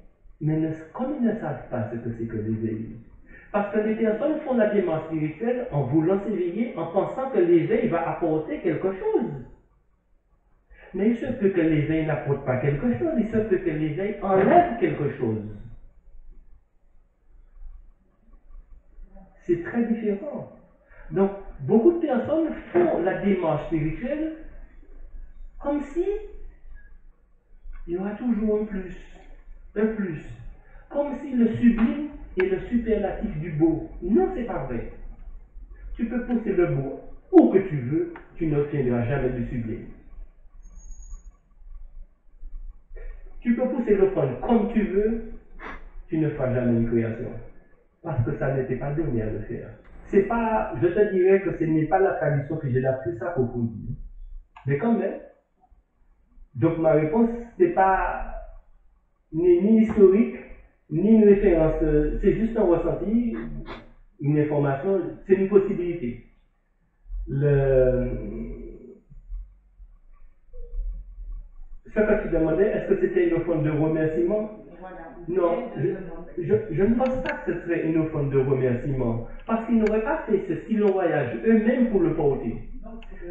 mais comme ils ne savent pas ce que c'est que l'éveil. Parce que les personnes font la démarche spirituelle en voulant s'éveiller, en pensant que l'éveil va apporter quelque chose. Mais il se peut que l'éveil n'apporte pas quelque chose, il se peut que l'éveil enlève quelque chose. C'est très différent. Donc, beaucoup de personnes font la démarche spirituelle comme si il y aura toujours un plus. Comme si le sublime est le superlatif du beau. Non, c'est pas vrai. Tu peux pousser le beau où que tu veux, tu n'obtiendras jamais du sublime. Tu peux pousser l'offrande comme tu veux, tu ne feras jamais une création. Parce que ça n'était pas donné à le faire. C'est pas, je te dirais que ce n'est pas la tradition que j'ai la plus approfondie. Mais quand même, Donc ma réponse, c'est pas ni historique, ni une référence, c'est juste un ressenti, une information, c'est une possibilité. Ce que tu demandais, est-ce que c'était une offrande de remerciement? Non, je ne pense pas que ce serait une offrande de remerciement, parce qu'ils n'auraient pas fait ce long voyage eux-mêmes pour le porter.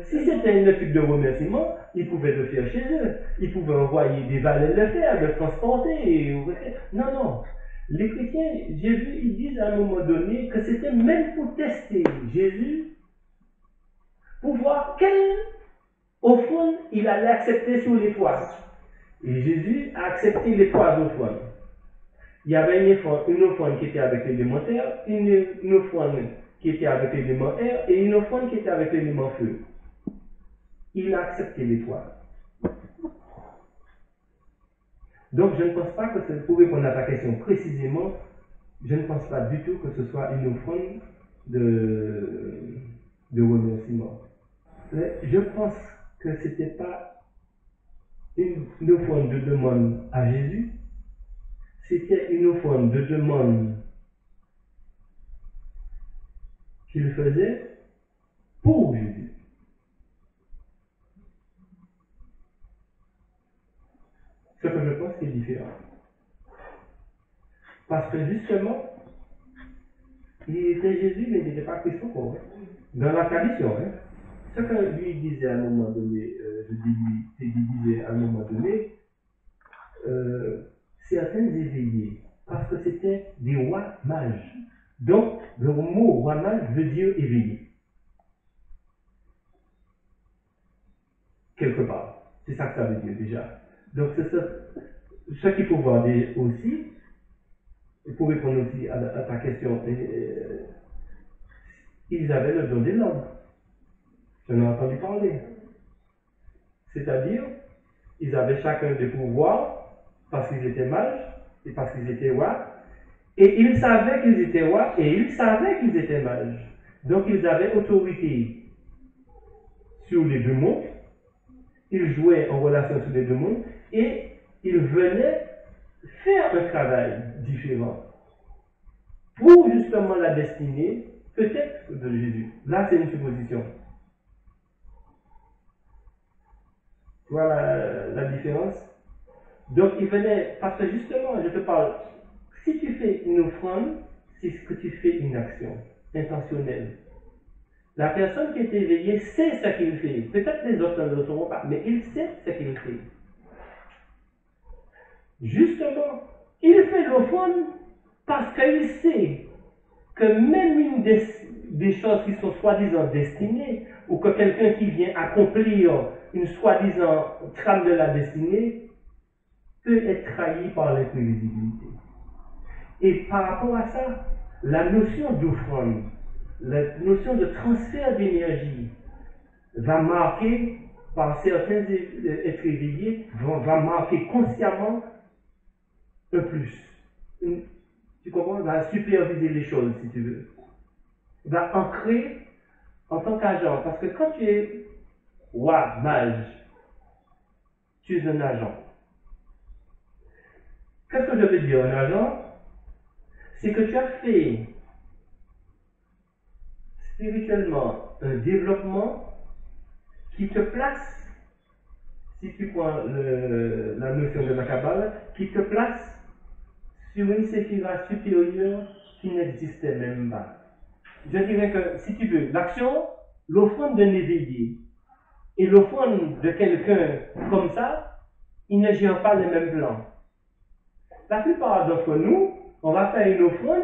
Si c'était une type de remerciement, ils pouvaient le faire chez eux. Ils pouvaient envoyer des valets le faire, le transporter. Non, non. Les chrétiens, j'ai vu, ils disent à un moment donné que c'était même pour tester Jésus, pour voir quelle offrande il allait accepter sur les trois. Et Jésus a accepté les trois offrandes. Il y avait une offrande qui était avec l'élémentaire, une offrande qui était avec l'élément air et une offrande qui était avec l'élément feu. Il a accepté les trois. Donc je ne pense pas que pour répondre à ta question précisément, je ne pense pas du tout que ce soit une offrande de remerciement. Mais je pense que ce n'était pas une offrande de demande à Jésus, c'était une offrande de demande qu'il faisait pour Jésus. Ce que je pense qui est différent. Parce que justement, il était Jésus, mais il n'était pas Christ encore. Dans la tradition, ce que lui disait à un moment donné, disait à un moment donné, certains éveillés, parce que c'était des rois mages. Donc, le mot roi mage veut dire éveillé. Quelque part. C'est ça que ça veut dire déjà. Donc, c'est ce qu'il faut voir aussi, et pour répondre aussi à ta question, ils avaient le don des langues. J'en ai entendu parler. C'est-à-dire, ils avaient chacun des pouvoirs parce qu'ils étaient mages et parce qu'ils étaient rois. Et ils savaient qu'ils étaient rois et ils savaient qu'ils étaient mages. Donc, ils avaient autorité sur les deux mondes. Ils jouaient en relation sur les deux mondes et ils venaient faire un travail différent pour justement la destinée, peut-être, de Jésus. Là, c'est une supposition. Tu vois la différence? Donc, ils venaient, parce que justement, je te parle, si tu fais une offrande, c'est ce que tu fais une action intentionnelle. La personne qui est éveillée sait ce qu'il fait. Peut-être les autres ne le sauront pas, mais il sait ce qu'il fait. Justement, il fait l'offrande parce qu'il sait que même une des choses qui sont soi-disant destinées, ou que quelqu'un qui vient accomplir une soi-disant trame de la destinée, peut être trahi par l'imprévisibilité. Et par rapport à ça, la notion d'offrande, la notion de transfert d'énergie va marquer, par certains êtres éveillés, va marquer consciemment un plus. Tu comprends? Va superviser les choses, si tu veux. Va ancrer en tant qu'agent. Parce que quand tu es roi, mage, tu es un agent. Qu'est-ce que je veux dire, un agent? C'est que tu as fait spirituellement un développement qui te place, si tu prends la notion de la Kabbale, qui te place sur une séphira supérieure qui n'existait même pas. Je dirais que, si tu veux, l'action, l'offrande d'un éveillé et l'offrande de quelqu'un comme ça, ils ne gèrent pas les mêmes plans. La plupart d'entre nous, on va faire une offrande,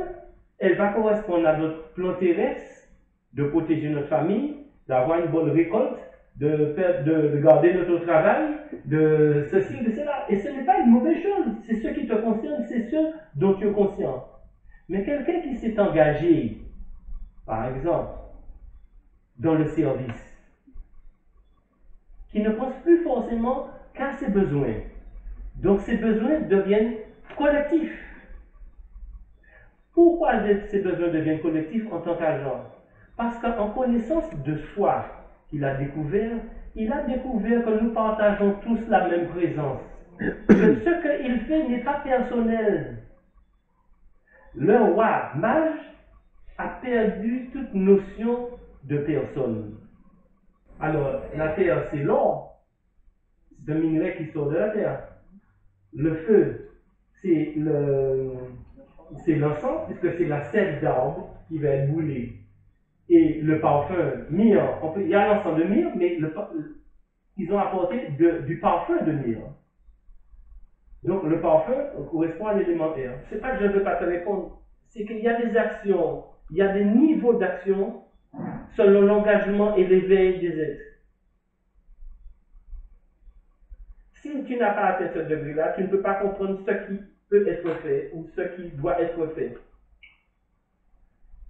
elle va correspondre à notre plan terrestre, de protéger notre famille, d'avoir une bonne récolte, de garder notre travail, de ceci, de cela. Et ce n'est pas une mauvaise chose, c'est ce qui te concerne, c'est ce dont tu es conscient. Mais quelqu'un qui s'est engagé, par exemple, dans le service, qui ne pense plus forcément qu'à ses besoins. Donc ses besoins deviennent collectifs. Pourquoi ces besoins deviennent collectifs en tant qu'agent? Parce qu'en connaissance de soi qu'il a découvert, il a découvert que nous partageons tous la même présence. Ce qu'il fait n'est pas personnel. Le roi mage a perdu toute notion de personne. Alors, la terre, c'est l'or, c'est un minerai qui sort de la terre. Le feu, c'est l'encens, puisque c'est la sève d'arbre qui va être brûlée. Et le parfum, myrrhe, il y a l'encens de myrrhe, mais ils ont apporté du parfum de myrrhe. Donc le parfum correspond à l'élémentaire. C'est pas que je ne veux pas te répondre, c'est qu'il y a des actions, il y a des niveaux d'action selon l'engagement et l'éveil des êtres. Si tu n'as pas atteint ce degré-là, tu ne peux pas comprendre ce qui peut être fait ou ce qui doit être fait.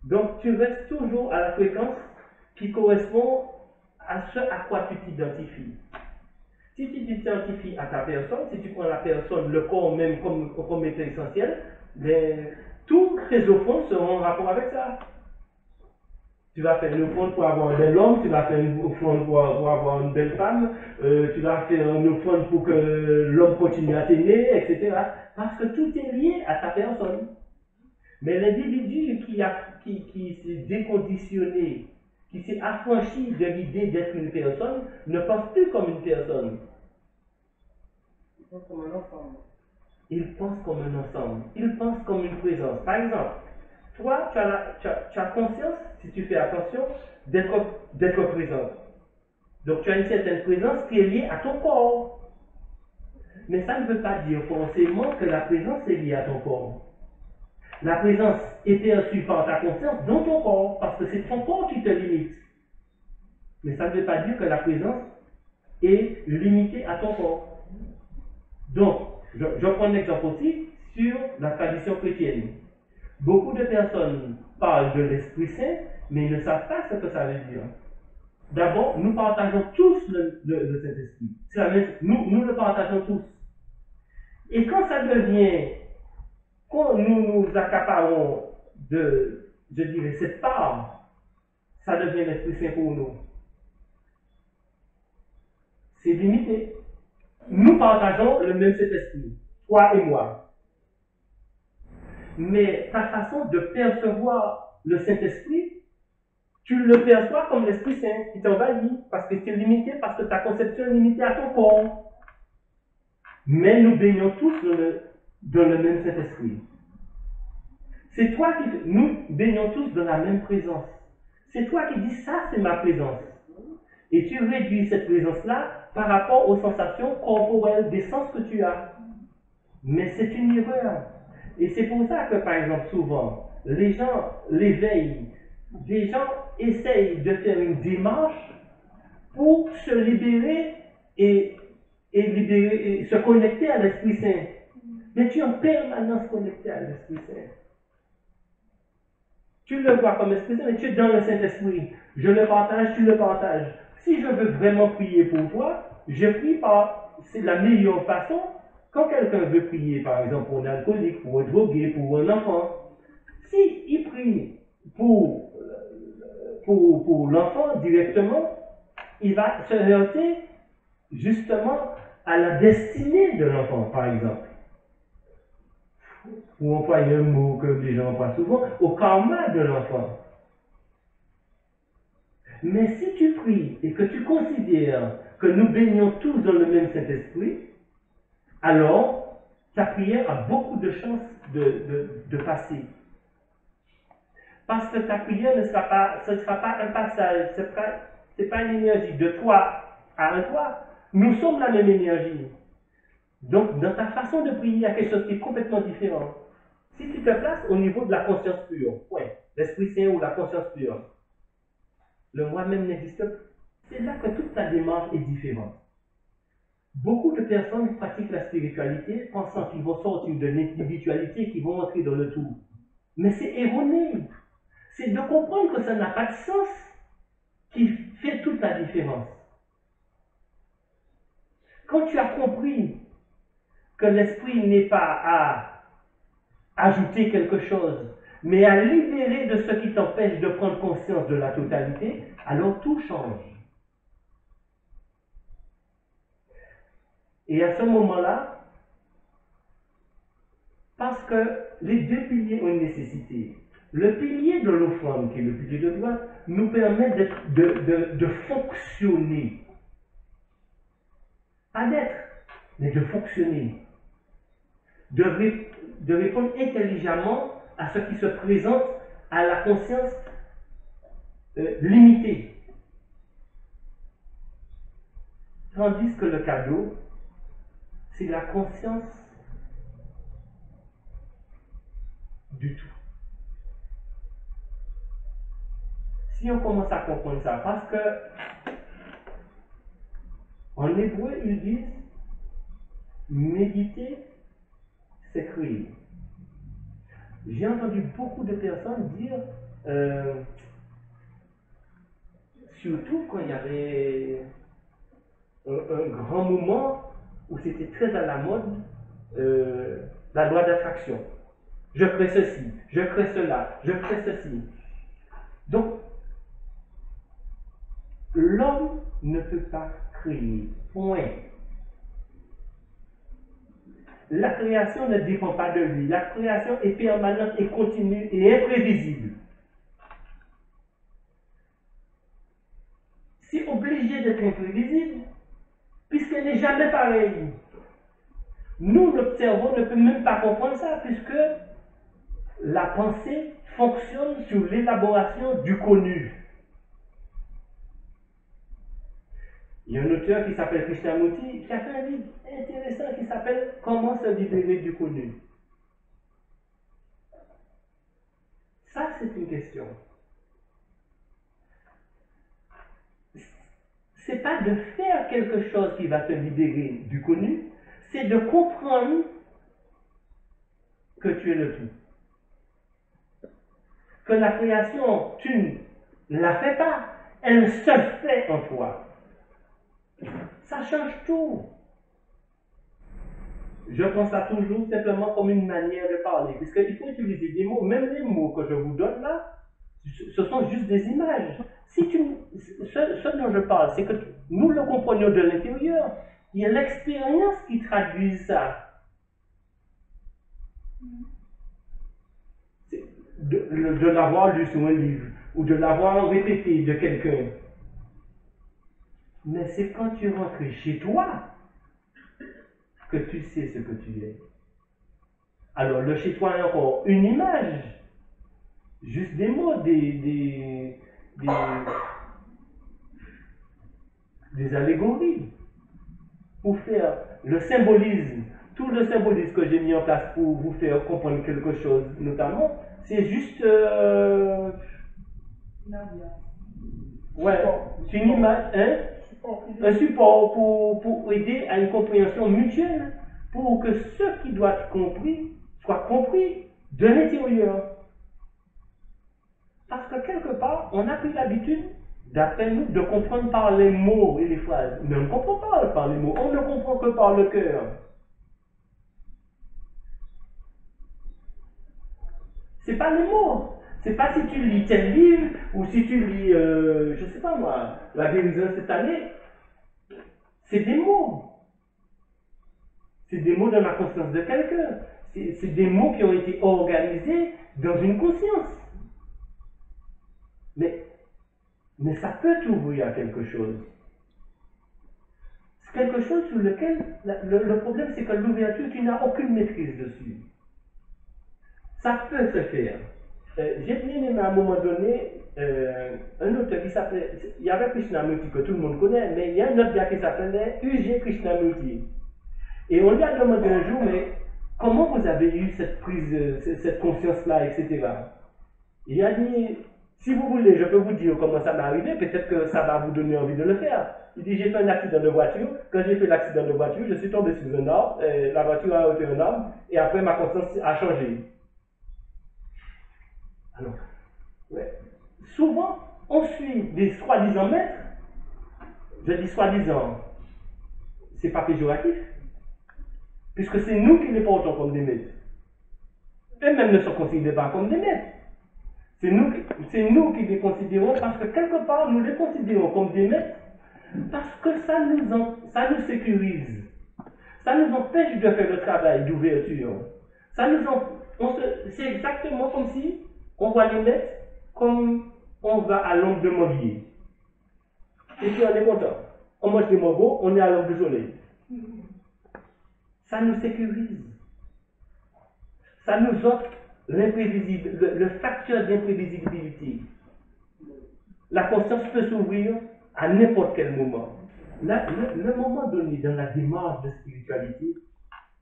Donc tu restes toujours à la fréquence qui correspond à ce à quoi tu t'identifies. Si tu t'identifies à ta personne, si tu prends la personne, le corps même comme étant essentiel, tous tes offrandes seront en rapport avec ça. Tu vas faire une offrande pour avoir un bel homme, tu vas faire une offrande pour avoir une belle femme, tu vas faire une offrande pour que l'homme continue à t'aimer, etc. Parce que tout est lié à ta personne. Mais l'individu qui s'est déconditionné, qui s'est affranchi de l'idée d'être une personne, ne pense plus comme une personne. Il pense comme un ensemble. Il pense comme un ensemble. Il pense comme une présence. Par exemple, toi, tu as conscience, si tu fais attention, d'être présent. Donc tu as une certaine présence qui est liée à ton corps. Mais ça ne veut pas dire forcément que la présence est liée à ton corps. La présence est perçue par ta conscience dans ton corps, parce que c'est ton corps qui te limite. Mais ça ne veut pas dire que la présence est limitée à ton corps. Donc, je prends un exemple aussi sur la tradition chrétienne. Beaucoup de personnes parlent de l'Esprit Saint, mais ils ne savent pas ce que ça veut dire. D'abord, nous partageons tous le Saint-Esprit. C'est la même chose. Nous le partageons tous. Et quand ça devient, quand nous nous accaparons de, je dirais, cette part, ça devient l'Esprit Saint pour nous. C'est limité. Nous partageons le même Saint-Esprit, toi et moi. Mais ta façon de percevoir le Saint-Esprit, tu le perçois comme l'Esprit Saint qui t'envahit, parce que tu es limité, parce que ta conception est limitée à ton corps. Mais nous baignons tous dans le même Saint-Esprit. C'est toi qui... Nous baignons tous dans la même présence. C'est toi qui dis ça, c'est ma présence. Et tu réduis cette présence-là par rapport aux sensations corporelles, des sens que tu as. Mais c'est une erreur. Et c'est pour ça que, par exemple, souvent, les gens l'éveillent. Des gens essayent de faire une démarche pour se libérer et se connecter à l'Esprit Saint. Mais tu es en permanence connecté à l'Esprit Saint. Tu le vois comme Esprit Saint, mais tu es dans le Saint-Esprit. Je le partage, tu le partages. Si je veux vraiment prier pour toi, je prie par... C'est la meilleure façon. Quand quelqu'un veut prier, par exemple, pour un alcoolique, pour un drogué, pour un enfant, s'il prie pour l'enfant directement, il va se heurter justement à la destinée de l'enfant, par exemple. Pour employer un mot que les gens emploient souvent, au karma de l'enfant. Mais si tu pries et que tu considères que nous baignons tous dans le même Saint-Esprit, alors ta prière a beaucoup de chances de passer. Parce que ta prière ce ne sera pas un passage, ce n'est pas une énergie de toi à un toi. Nous sommes la même énergie. Donc, dans ta façon de prier, il y a quelque chose qui est complètement différent. Si tu te places au niveau de la conscience pure, ouais, l'Esprit Saint ou la conscience pure, le moi-même n'existe plus. C'est là que toute ta démarche est différente. Beaucoup de personnes pratiquent la spiritualité pensant qu'ils vont sortir de l'individualité, qu'ils vont entrer dans le tout. Mais c'est erroné. C'est de comprendre que ça n'a pas de sens qui fait toute la différence. Quand tu as compris que l'esprit n'est pas à ajouter quelque chose, mais à libérer de ce qui t'empêche de prendre conscience de la totalité, alors tout change. Et à ce moment-là, parce que les deux piliers ont une nécessité. Le pilier de l'offrande, qui est le pilier de droite, nous permet de fonctionner. Pas d'être, mais de fonctionner. De répondre intelligemment à ce qui se présente à la conscience limitée. Tandis que le cadeau, c'est la conscience du tout. Si on commence à comprendre ça, parce que en hébreu, ils disent méditer, c'est créer. J'ai entendu beaucoup de personnes dire, surtout quand il y avait un grand moment où c'était très à la mode, la loi d'attraction. Je crée ceci, je crée cela, je crée ceci. Donc, l'homme ne peut pas créer. Point. La création ne dépend pas de lui. La création est permanente et continue et imprévisible. C'est obligé d'être imprévisible, puisqu'elle n'est jamais pareille. Nous, notre cerveau ne peut même pas comprendre ça, puisque la pensée fonctionne sur l'élaboration du connu. Il y a un auteur qui s'appelle Krishnamurti qui a fait un livre intéressant qui s'appelle « Comment se libérer du connu ». Ça, c'est une question. C'est pas de faire quelque chose qui va te libérer du connu, c'est de comprendre que tu es le tout. Que la création, tu ne la fais pas, elle se fait en toi. Ça change tout. Je pense ça toujours simplement comme une manière de parler, puisqu'il faut utiliser des mots, même les mots que je vous donne là, ce sont juste des images. Ce dont je parle, c'est que nous le comprenions de l'intérieur. Il y a l'expérience qui traduit ça. De l'avoir lu sur un livre, ou de l'avoir répété de quelqu'un. Mais c'est quand tu rentres chez toi que tu sais ce que tu es. Alors, le chez toi est encore une image, juste des mots, des allégories, pour faire le symbolisme. Tout le symbolisme que j'ai mis en place pour vous faire comprendre quelque chose, notamment, c'est juste... ouais, c'est une image, hein? Un support pour aider à une compréhension mutuelle, pour que ce qui doit être compris soit compris de l'intérieur. Parce que quelque part, on a pris l'habitude, d'après nous, de comprendre par les mots et les phrases. Mais on ne comprend pas par les mots, on ne comprend que par le cœur. C'est pas les mots. C'est pas si tu lis tel livre, ou si tu lis, je sais pas moi, la guérison cette année. C'est des mots. C'est des mots dans la conscience de quelqu'un. C'est des mots qui ont été organisés dans une conscience. Mais ça peut t'ouvrir à quelque chose. C'est quelque chose sur lequel, le problème c'est que l'ouverture, tu n'as aucune maîtrise dessus. Ça peut se faire. J'ai bien aimé à un moment donné un auteur qui s'appelait, il y avait Krishnamurti que tout le monde connaît, mais il y a un autre gars qui s'appelait U.G. Krishnamurti. Et on lui a demandé un jour, mais comment vous avez eu cette prise, cette conscience-là, etc. Il a dit, si vous voulez, je peux vous dire comment ça m'est arrivé, peut-être que ça va vous donner envie de le faire. Il dit, j'ai fait un accident de voiture, quand j'ai fait l'accident de voiture, je suis tombé sur un arbre, la voiture a heurté un arbre, et après ma conscience a changé. Alors, ouais. Souvent, on suit des soi-disant maîtres. Je dis soi-disant, c'est pas péjoratif, puisque c'est nous qui les portons comme des maîtres. Eux-mêmes ne se considèrent pas comme des maîtres. C'est nous qui les considérons parce que quelque part, nous les considérons comme des maîtres parce que ça nous sécurise. Ça nous empêche de faire le travail d'ouverture. Ça nous c'est exactement comme si on va les mettre comme on va à l'ombre de manguier. Et puis on est content. On mange des mangots, on est à l'ombre du soleil. Ça nous sécurise. Ça nous offre le facteur d'imprévisibilité. La conscience peut s'ouvrir à n'importe quel moment. Le moment donné dans la démarche de spiritualité,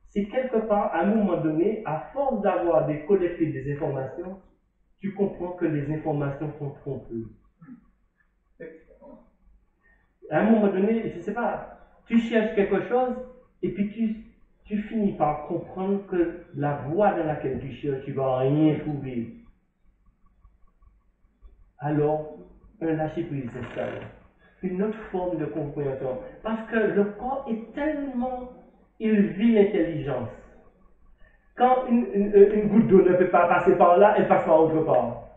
c'est quelque part, à un moment donné, à force d'avoir collecté des informations, tu comprends que les informations sont trompeuses. À un moment donné, je ne sais pas, tu cherches quelque chose et puis tu finis par comprendre que la voie dans laquelle tu cherches, tu ne vas rien trouver. Alors, un lâcher-prise s'installe. Une autre forme de compréhension. Parce que le corps est tellement... Il vit l'intelligence. Quand une goutte d'eau ne peut pas passer par là, elle passe par autre part.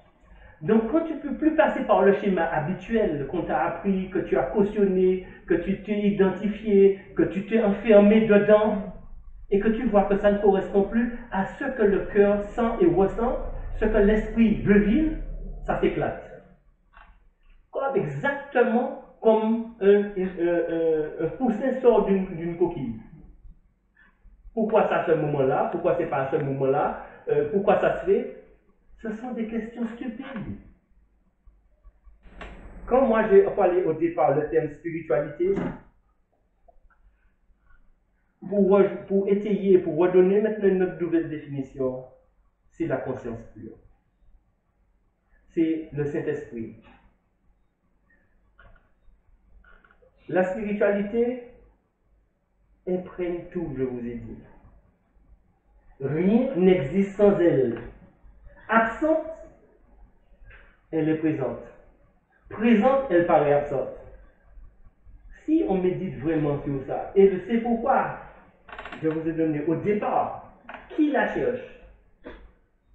Donc, quand tu ne peux plus passer par le schéma habituel qu'on t'a appris, que tu as cautionné, que tu t'es identifié, que tu t'es enfermé dedans, et que tu vois que ça ne correspond plus à ce que le cœur sent et ressent, ce que l'esprit veut vivre, ça s'éclate. Exactement comme un poussin sort d'une coquille. Pourquoi ça à ce moment-là? Pourquoi c'est pas à ce moment-là? Pourquoi ça se fait? Ce sont des questions stupides. Quand moi j'ai parlé au départ le terme spiritualité, pour étayer, pour redonner maintenant une nouvelle définition, c'est la conscience pure. C'est le Saint-Esprit. La spiritualité imprègne tout, je vous ai dit. Rien n'existe sans elle. Absente, elle est présente. Présente, elle paraît absente. Si on médite vraiment sur ça, et je sais pourquoi, je vous ai donné au départ, qui la cherche?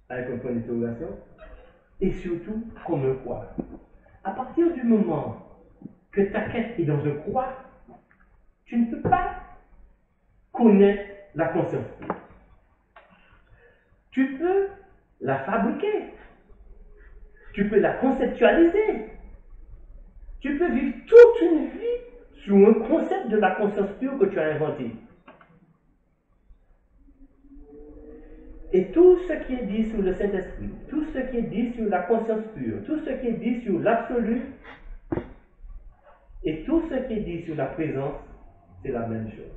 Avec un point d'interrogation, et surtout comme un quoi. À partir du moment que ta quête est dans un quoi, tu ne peux pas connaître la conscience. Tu peux la fabriquer. Tu peux la conceptualiser. Tu peux vivre toute une vie sur un concept de la conscience pure que tu as inventé. Et tout ce qui est dit sur le Saint-Esprit, tout ce qui est dit sur la conscience pure, tout ce qui est dit sur l'absolu, et tout ce qui est dit sur la présence, c'est la même chose.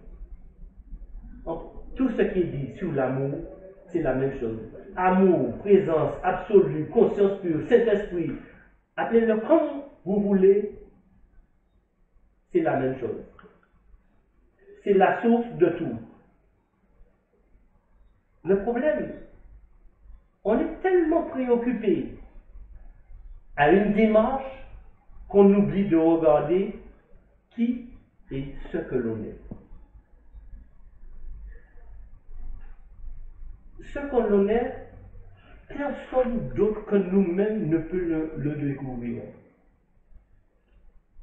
Tout ce qui est dit sur l'amour, c'est la même chose. Amour, présence, absolue, conscience pure, Saint-Esprit, appelez-le comme vous voulez, c'est la même chose. C'est la source de tout. Le problème, on est tellement préoccupé à une démarche qu'on oublie de regarder qui est ce que l'on est. Ce que l'on est, personne d'autre que nous-mêmes ne peut le découvrir.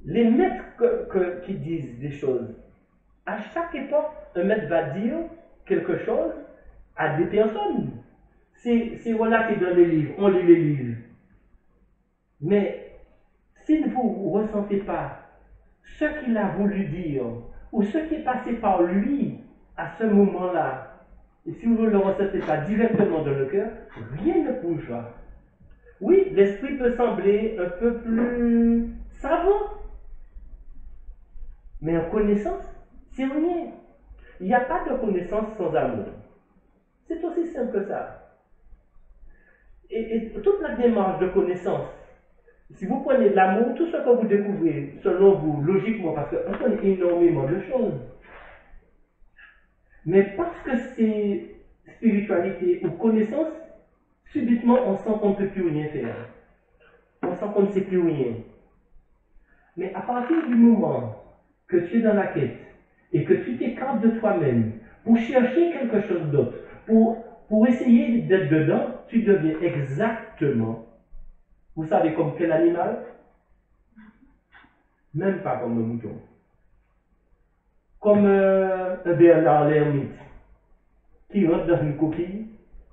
Les maîtres qui disent des choses, à chaque époque, un maître va dire quelque chose à des personnes. C'est relaté dans les livres, on lit les livres. Mais si vous ne ressentez pas ce qu'il a voulu dire, ou ce qui est passé par lui à ce moment-là, et si vous ne le ressentez pas directement dans le cœur, rien ne bougera. Oui, l'esprit peut sembler un peu plus savant, mais en connaissance, c'est rien. Il n'y a pas de connaissance sans amour. C'est aussi simple que ça. Et toute la démarche de connaissance, si vous prenez l'amour, tout ce que vous découvrez, selon vous, logiquement, parce qu'on connaît énormément de choses, mais parce que c'est spiritualité ou connaissance, subitement on sent qu'on ne peut plus rien faire. On sent qu'on ne sait plus rien. Mais à partir du moment que tu es dans la quête et que tu t'écartes de toi-même pour chercher quelque chose d'autre, pour essayer d'être dedans, tu deviens exactement, vous savez comme quel animal? Même pas comme un mouton. comme un Bernard l'ermite qui rentre dans une coquille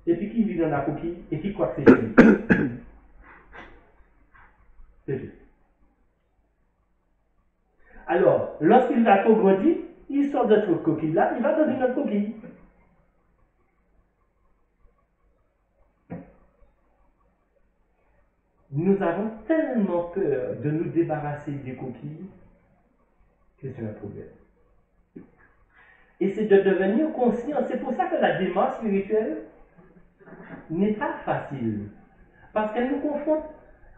et puis qui vit dans la coquille et qui croit que c'est chez lui. C'est tout. Alors, lorsqu'il va trop grandir, il sort de cette coquille-là, il va dans une autre coquille. Nous avons tellement peur de nous débarrasser des coquilles que c'est un problème. Et c'est de devenir conscient. C'est pour ça que la démarche spirituelle n'est pas facile. Parce qu'elle nous confronte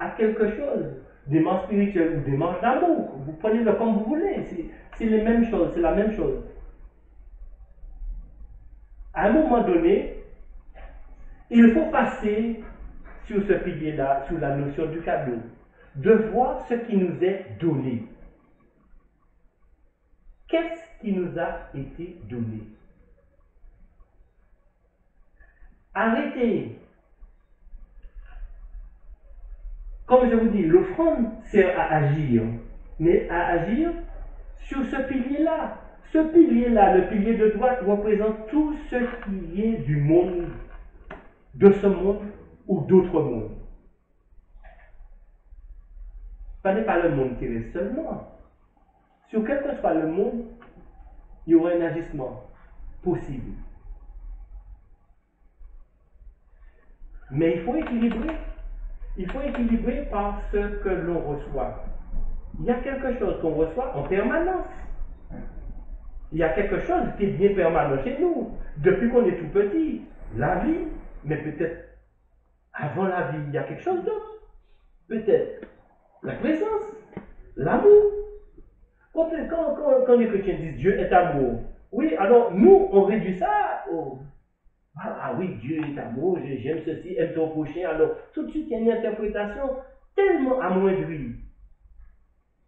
à quelque chose. Démarche spirituelle ou démarche d'amour. Vous prenez-le comme vous voulez. C'est les mêmes choses, c'est la même chose. À un moment donné, il faut passer sur ce pilier-là, sur la notion du cadeau, de voir ce qui nous est donné. Qu'est-ce qui nous a été donné? Arrêtez. Comme je vous dis, l'offrande sert à agir, mais à agir sur ce pilier-là. Ce pilier-là, le pilier de droite, représente tout ce qui est du monde, de ce monde ou d'autres mondes. Ce n'est pas le monde qui reste seulement. Sur quel que soit le monde, il y aura un agissement possible. Mais il faut équilibrer. Il faut équilibrer par ce que l'on reçoit. Il y a quelque chose qu'on reçoit en permanence. Il y a quelque chose qui est bien permanent chez nous. Depuis qu'on est tout petit, la vie, mais peut-être avant la vie, il y a quelque chose d'autre. Peut-être la présence, l'amour. Quand les chrétiens disent Dieu est amour, oui, alors nous, on réduit ça au ah oui, Dieu est amour, j'aime ceci, aime ton prochain. Alors, tout de suite, il y a une interprétation tellement amoindrie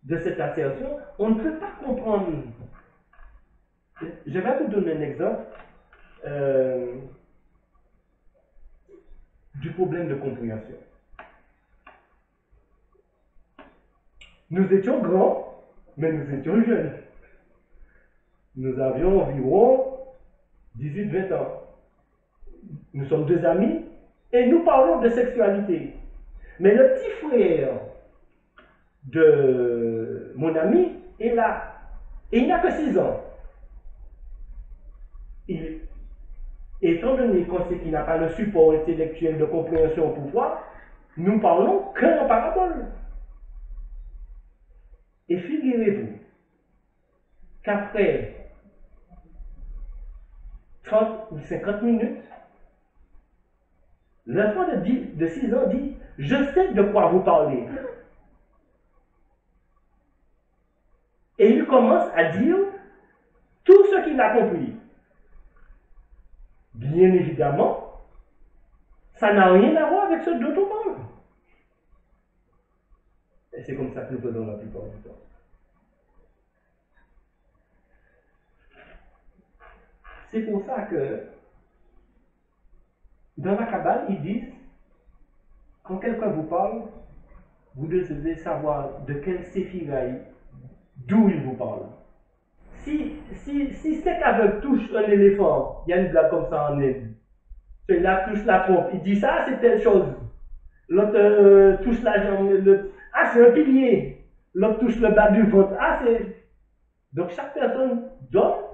de cette assertion, on ne peut pas comprendre. Je vais vous donner un exemple du problème de compréhension. Nous étions grands, mais nous étions jeunes. Nous avions environ 18-20 ans. Nous sommes deux amis et nous parlons de sexualité. Mais le petit frère de mon ami est là. Et il n'a que 6 ans. Étant donné qu'on sait qu'il n'a pas le support intellectuel de compréhension au pouvoir, nous parlons qu'en parabole. Et figurez-vous qu'après 30 ou 50 minutes, l'enfant de 6 ans dit « Je sais de quoi vous parlez ». Et il commence à dire tout ce qu'il a compris. Bien évidemment, ça n'a rien à voir avec ce dont on parle. Et c'est comme ça que nous faisons la plupart du temps. C'est pour ça que dans la Kabbale, ils disent, quand quelqu'un vous parle, vous devez savoir de quel séphiraï, d'où il vous parle. Si c'est qu'aveugle touche un éléphant, il y a une blague comme ça en Inde. Celui-là touche la pompe, il dit ça, c'est telle chose. L'autre touche la jambe, ah, c'est un pilier. L'autre touche le bas du ventre, ah, c'est. Donc chaque personne donne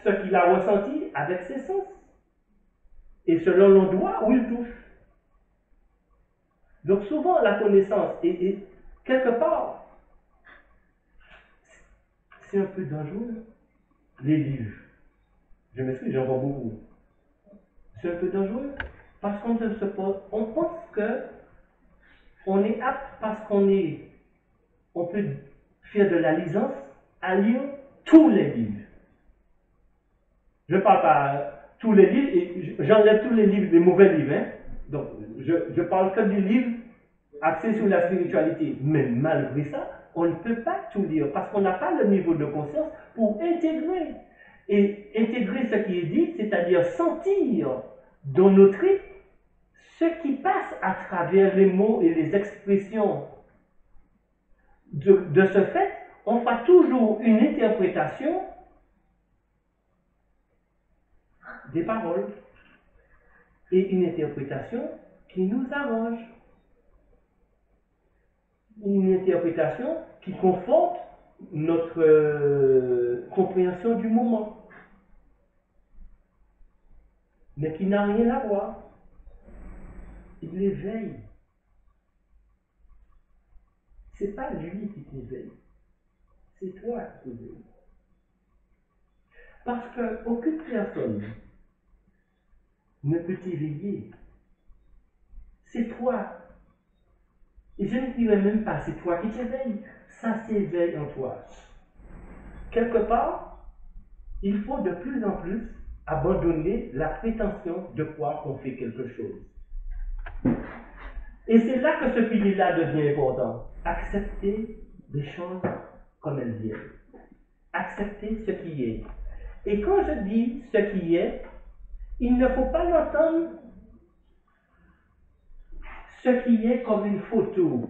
ce qu'il a ressenti avec ses sens. Et selon l'endroit où il touche. Donc souvent la connaissance est quelque part, c'est un peu dangereux. Les livres, je m'excuse, j'en vois beaucoup. C'est un peu dangereux parce qu'on se pose, on pense que on est apte parce on peut faire de la licence à lire tous les livres. Je ne parle pas tous les livres, et j'enlève tous les livres, les mauvais livres. Hein? Donc, je parle que du livre axé sur la spiritualité. Mais malgré ça, on ne peut pas tout lire parce qu'on n'a pas le niveau de conscience pour intégrer. Et intégrer ce qui est dit, c'est-à-dire sentir dans nos tripes ce qui passe à travers les mots et les expressions. De ce fait, on fera toujours une interprétation des paroles et une interprétation qui nous arrange. Une interprétation qui conforte notre compréhension du moment, mais qui n'a rien à voir. Il éveille. C'est pas lui qui t'éveille, c'est toi qui t'éveille. Parce qu'aucune personne ne peut t'éveiller. C'est toi. Et je ne dirais même pas c'est toi qui t'éveilles, ça s'éveille en toi. Quelque part, il faut de plus en plus abandonner la prétention de croire qu'on fait quelque chose. Et c'est là que ce pilier-là devient important. Accepter les choses comme elles viennent. Accepter ce qui est. Et quand je dis ce qui est, il ne faut pas l'entendre ce qui est comme une photo.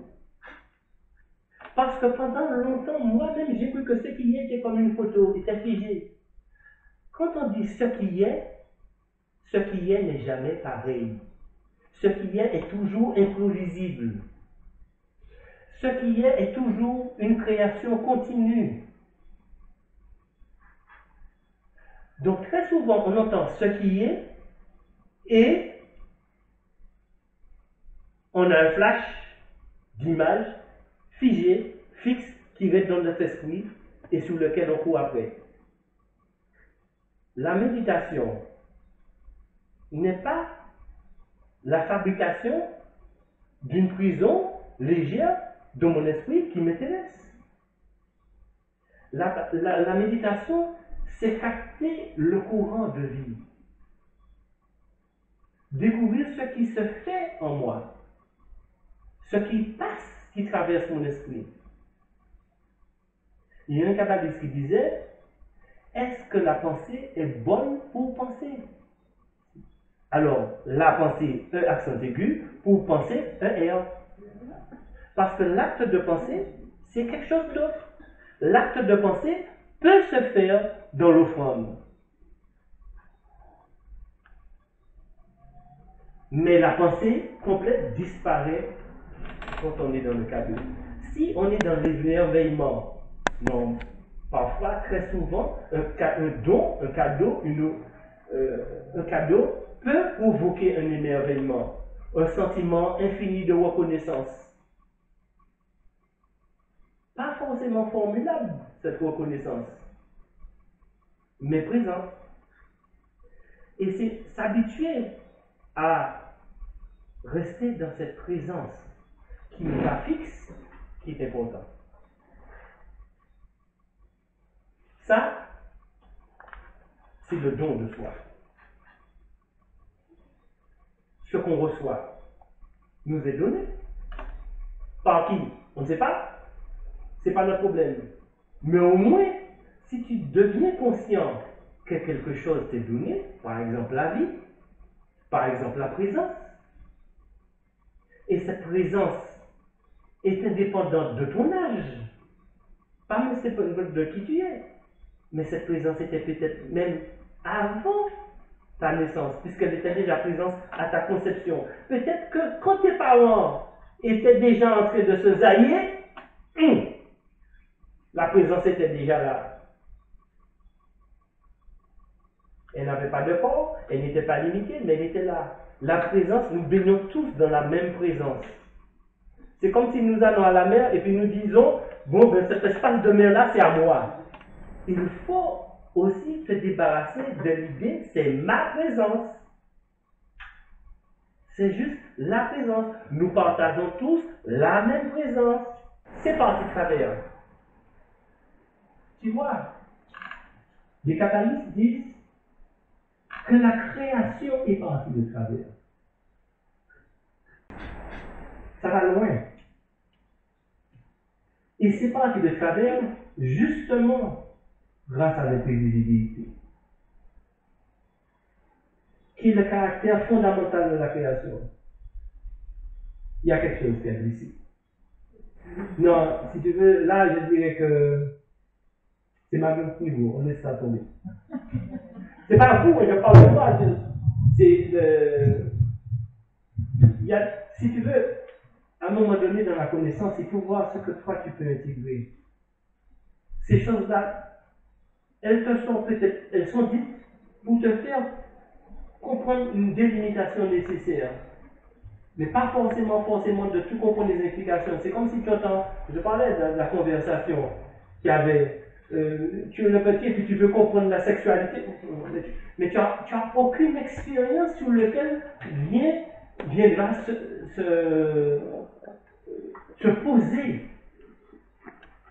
Parce que pendant longtemps, moi-même, j'ai cru que ce qui était comme une photo, était figé. Quand on dit ce qui est n'est jamais pareil. Ce qui est toujours imprévisible. Ce qui est toujours une création continue. Donc très souvent, on entend ce qui est et on a un flash d'image figé, fixe, qui reste dans notre esprit et sur lequel on court après. La méditation n'est pas la fabrication d'une prison légère de mon esprit qui m'intéresse. La méditation, c'est capter le courant de vie. Découvrir ce qui se fait en moi. Ce qui passe, qui traverse mon esprit. Il y a un kabbaliste qui disait, est-ce que la pensée est bonne pour penser? Alors, la pensée, accent aigu, pour penser, R. Parce que l'acte de penser, c'est quelque chose d'autre. L'acte de penser peut se faire dans l'offrande. Mais la pensée complète disparaît quand on est dans le cadeau. Si on est dans l'émerveillement, non, parfois, très souvent, un don, un cadeau, un cadeau peut provoquer un émerveillement, un sentiment infini de reconnaissance. Pas forcément formulable, cette reconnaissance, mais présente. Et c'est s'habituer à rester dans cette présence qui n'est pas fixe, qui est important. Ça, c'est le don de soi. Ce qu'on reçoit nous est donné. Par qui? On ne sait pas. Ce n'est pas notre problème. Mais au moins, si tu deviens conscient que quelque chose t'est donné, par exemple la vie, par exemple la présence, et cette présence est indépendante de ton âge, pas même de qui tu es, mais cette présence était peut-être même avant ta naissance, puisqu'elle était déjà présente à ta conception. Peut-être que quand tes parents étaient déjà en train de se zailler, la présence était déjà là. Elle n'avait pas de corps, elle n'était pas limitée, mais elle était là. La présence, nous baignons tous dans la même présence. C'est comme si nous allons à la mer et puis nous disons, bon, ben, cet espace de mer-là, c'est à moi. Il faut aussi se débarrasser de l'idée, c'est ma présence. C'est juste la présence. Nous partageons tous la même présence. C'est parti de travers. Tu vois, les kabbalistes disent que la création est partie de travers. Ça va loin. Et c'est parti de travers justement grâce à l'imprévisibilité, qui est le caractère fondamental de la création. Il y a quelque chose qui est ici. Non, si tu veux, là, je dirais que c'est ma même niveau, on laisse ça tomber. C'est pas vous, je parle de moi, c'est le. Si tu veux, à un moment donné dans la connaissance, il faut voir ce que toi tu peux intégrer. Ces choses-là, elles te sont peut-être, elles sont dites pour te faire comprendre une délimitation nécessaire. Mais pas forcément de tout comprendre les implications. C'est comme si tu entends, je parlais de la conversation qu'il y avait, tu es le petit et puis tu veux comprendre la sexualité, mais tu n'as aucune expérience sur laquelle viendra se poser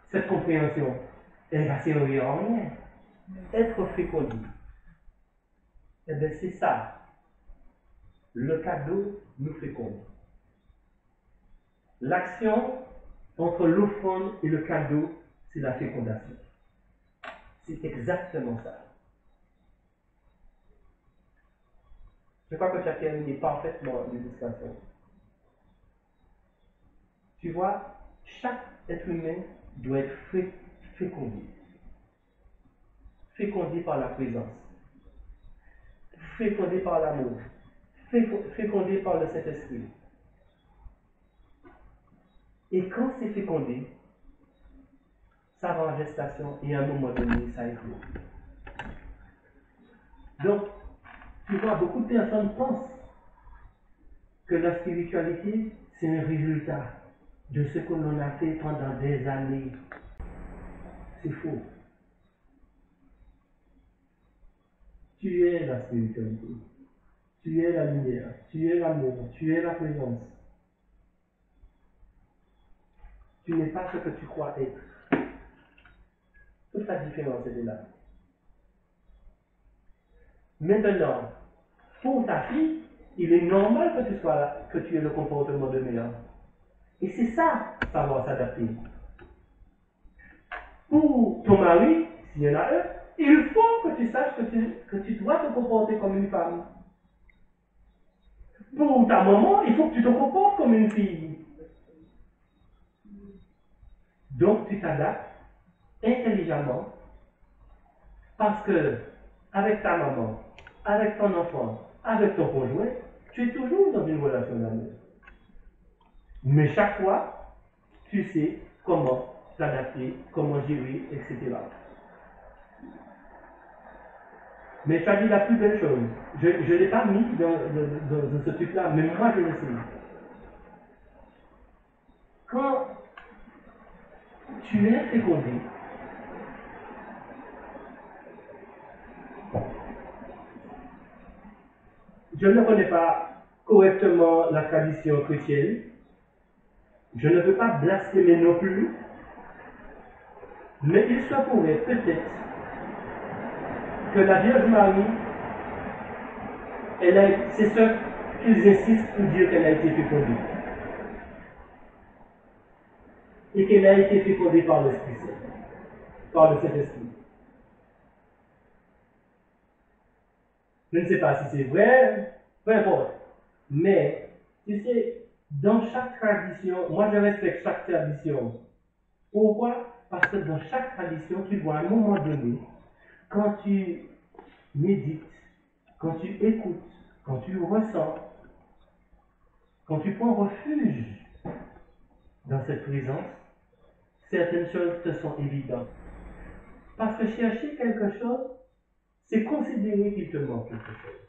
cette compréhension. Elle va servir en rien. Être fécondé. Eh bien, c'est ça. Le cadeau nous féconde. L'action entre l'offrande et le cadeau, c'est la fécondation. C'est exactement ça. Je crois que tu as terminé parfaitement l'illustration. Tu vois, chaque être humain doit être fécondé. Fécondé par la présence. Fécondé par l'amour. Fécondé par le Saint-Esprit. Et quand c'est fécondé, ça va en gestation et à un moment donné, ça éclot. Donc, tu vois, beaucoup de personnes pensent que la spiritualité, c'est un résultat de ce que l'on a fait pendant des années. C'est faux. Tu es la spiritualité. Tu es la lumière. Tu es l'amour. Tu es la présence. Tu n'es pas ce que tu crois être. Toute la différence est là. Maintenant, pour ta fille, il est normal que tu aies le comportement de mère. Et c'est ça, savoir s'adapter. Pour ton mari, s'il y en a un, il faut que tu saches que tu dois te comporter comme une femme. Pour ta maman, il faut que tu te comportes comme une fille. Donc tu t'adaptes intelligemment parce que avec ta maman, avec ton enfant, avec ton conjoint, tu es toujours dans une relation d'amour. Mais chaque fois, tu sais comment t'adapter, comment gérer, etc. Mais tu as dit la plus belle chose. Je ne l'ai pas mis dans ce truc-là, mais moi je le sais. Quand tu es fécondé, je ne connais pas correctement la tradition chrétienne. Je ne veux pas blasphémer non plus. Mais il se pourrait peut-être que la Vierge Marie, c'est ce qu'ils insistent pour dire qu'elle a été fécondée. Et qu'elle a été fécondée par l'Esprit Saint, par le Saint-Esprit. Je ne sais pas si c'est vrai, peu importe. Mais, tu sais, dans chaque tradition, moi je respecte chaque tradition. Pourquoi? Parce que dans chaque tradition, tu vois à un moment donné, quand tu médites, quand tu écoutes, quand tu ressens, quand tu prends refuge dans cette présence, certaines choses te sont évidentes. Parce que chercher quelque chose, c'est considérer qu'il te manque quelque chose.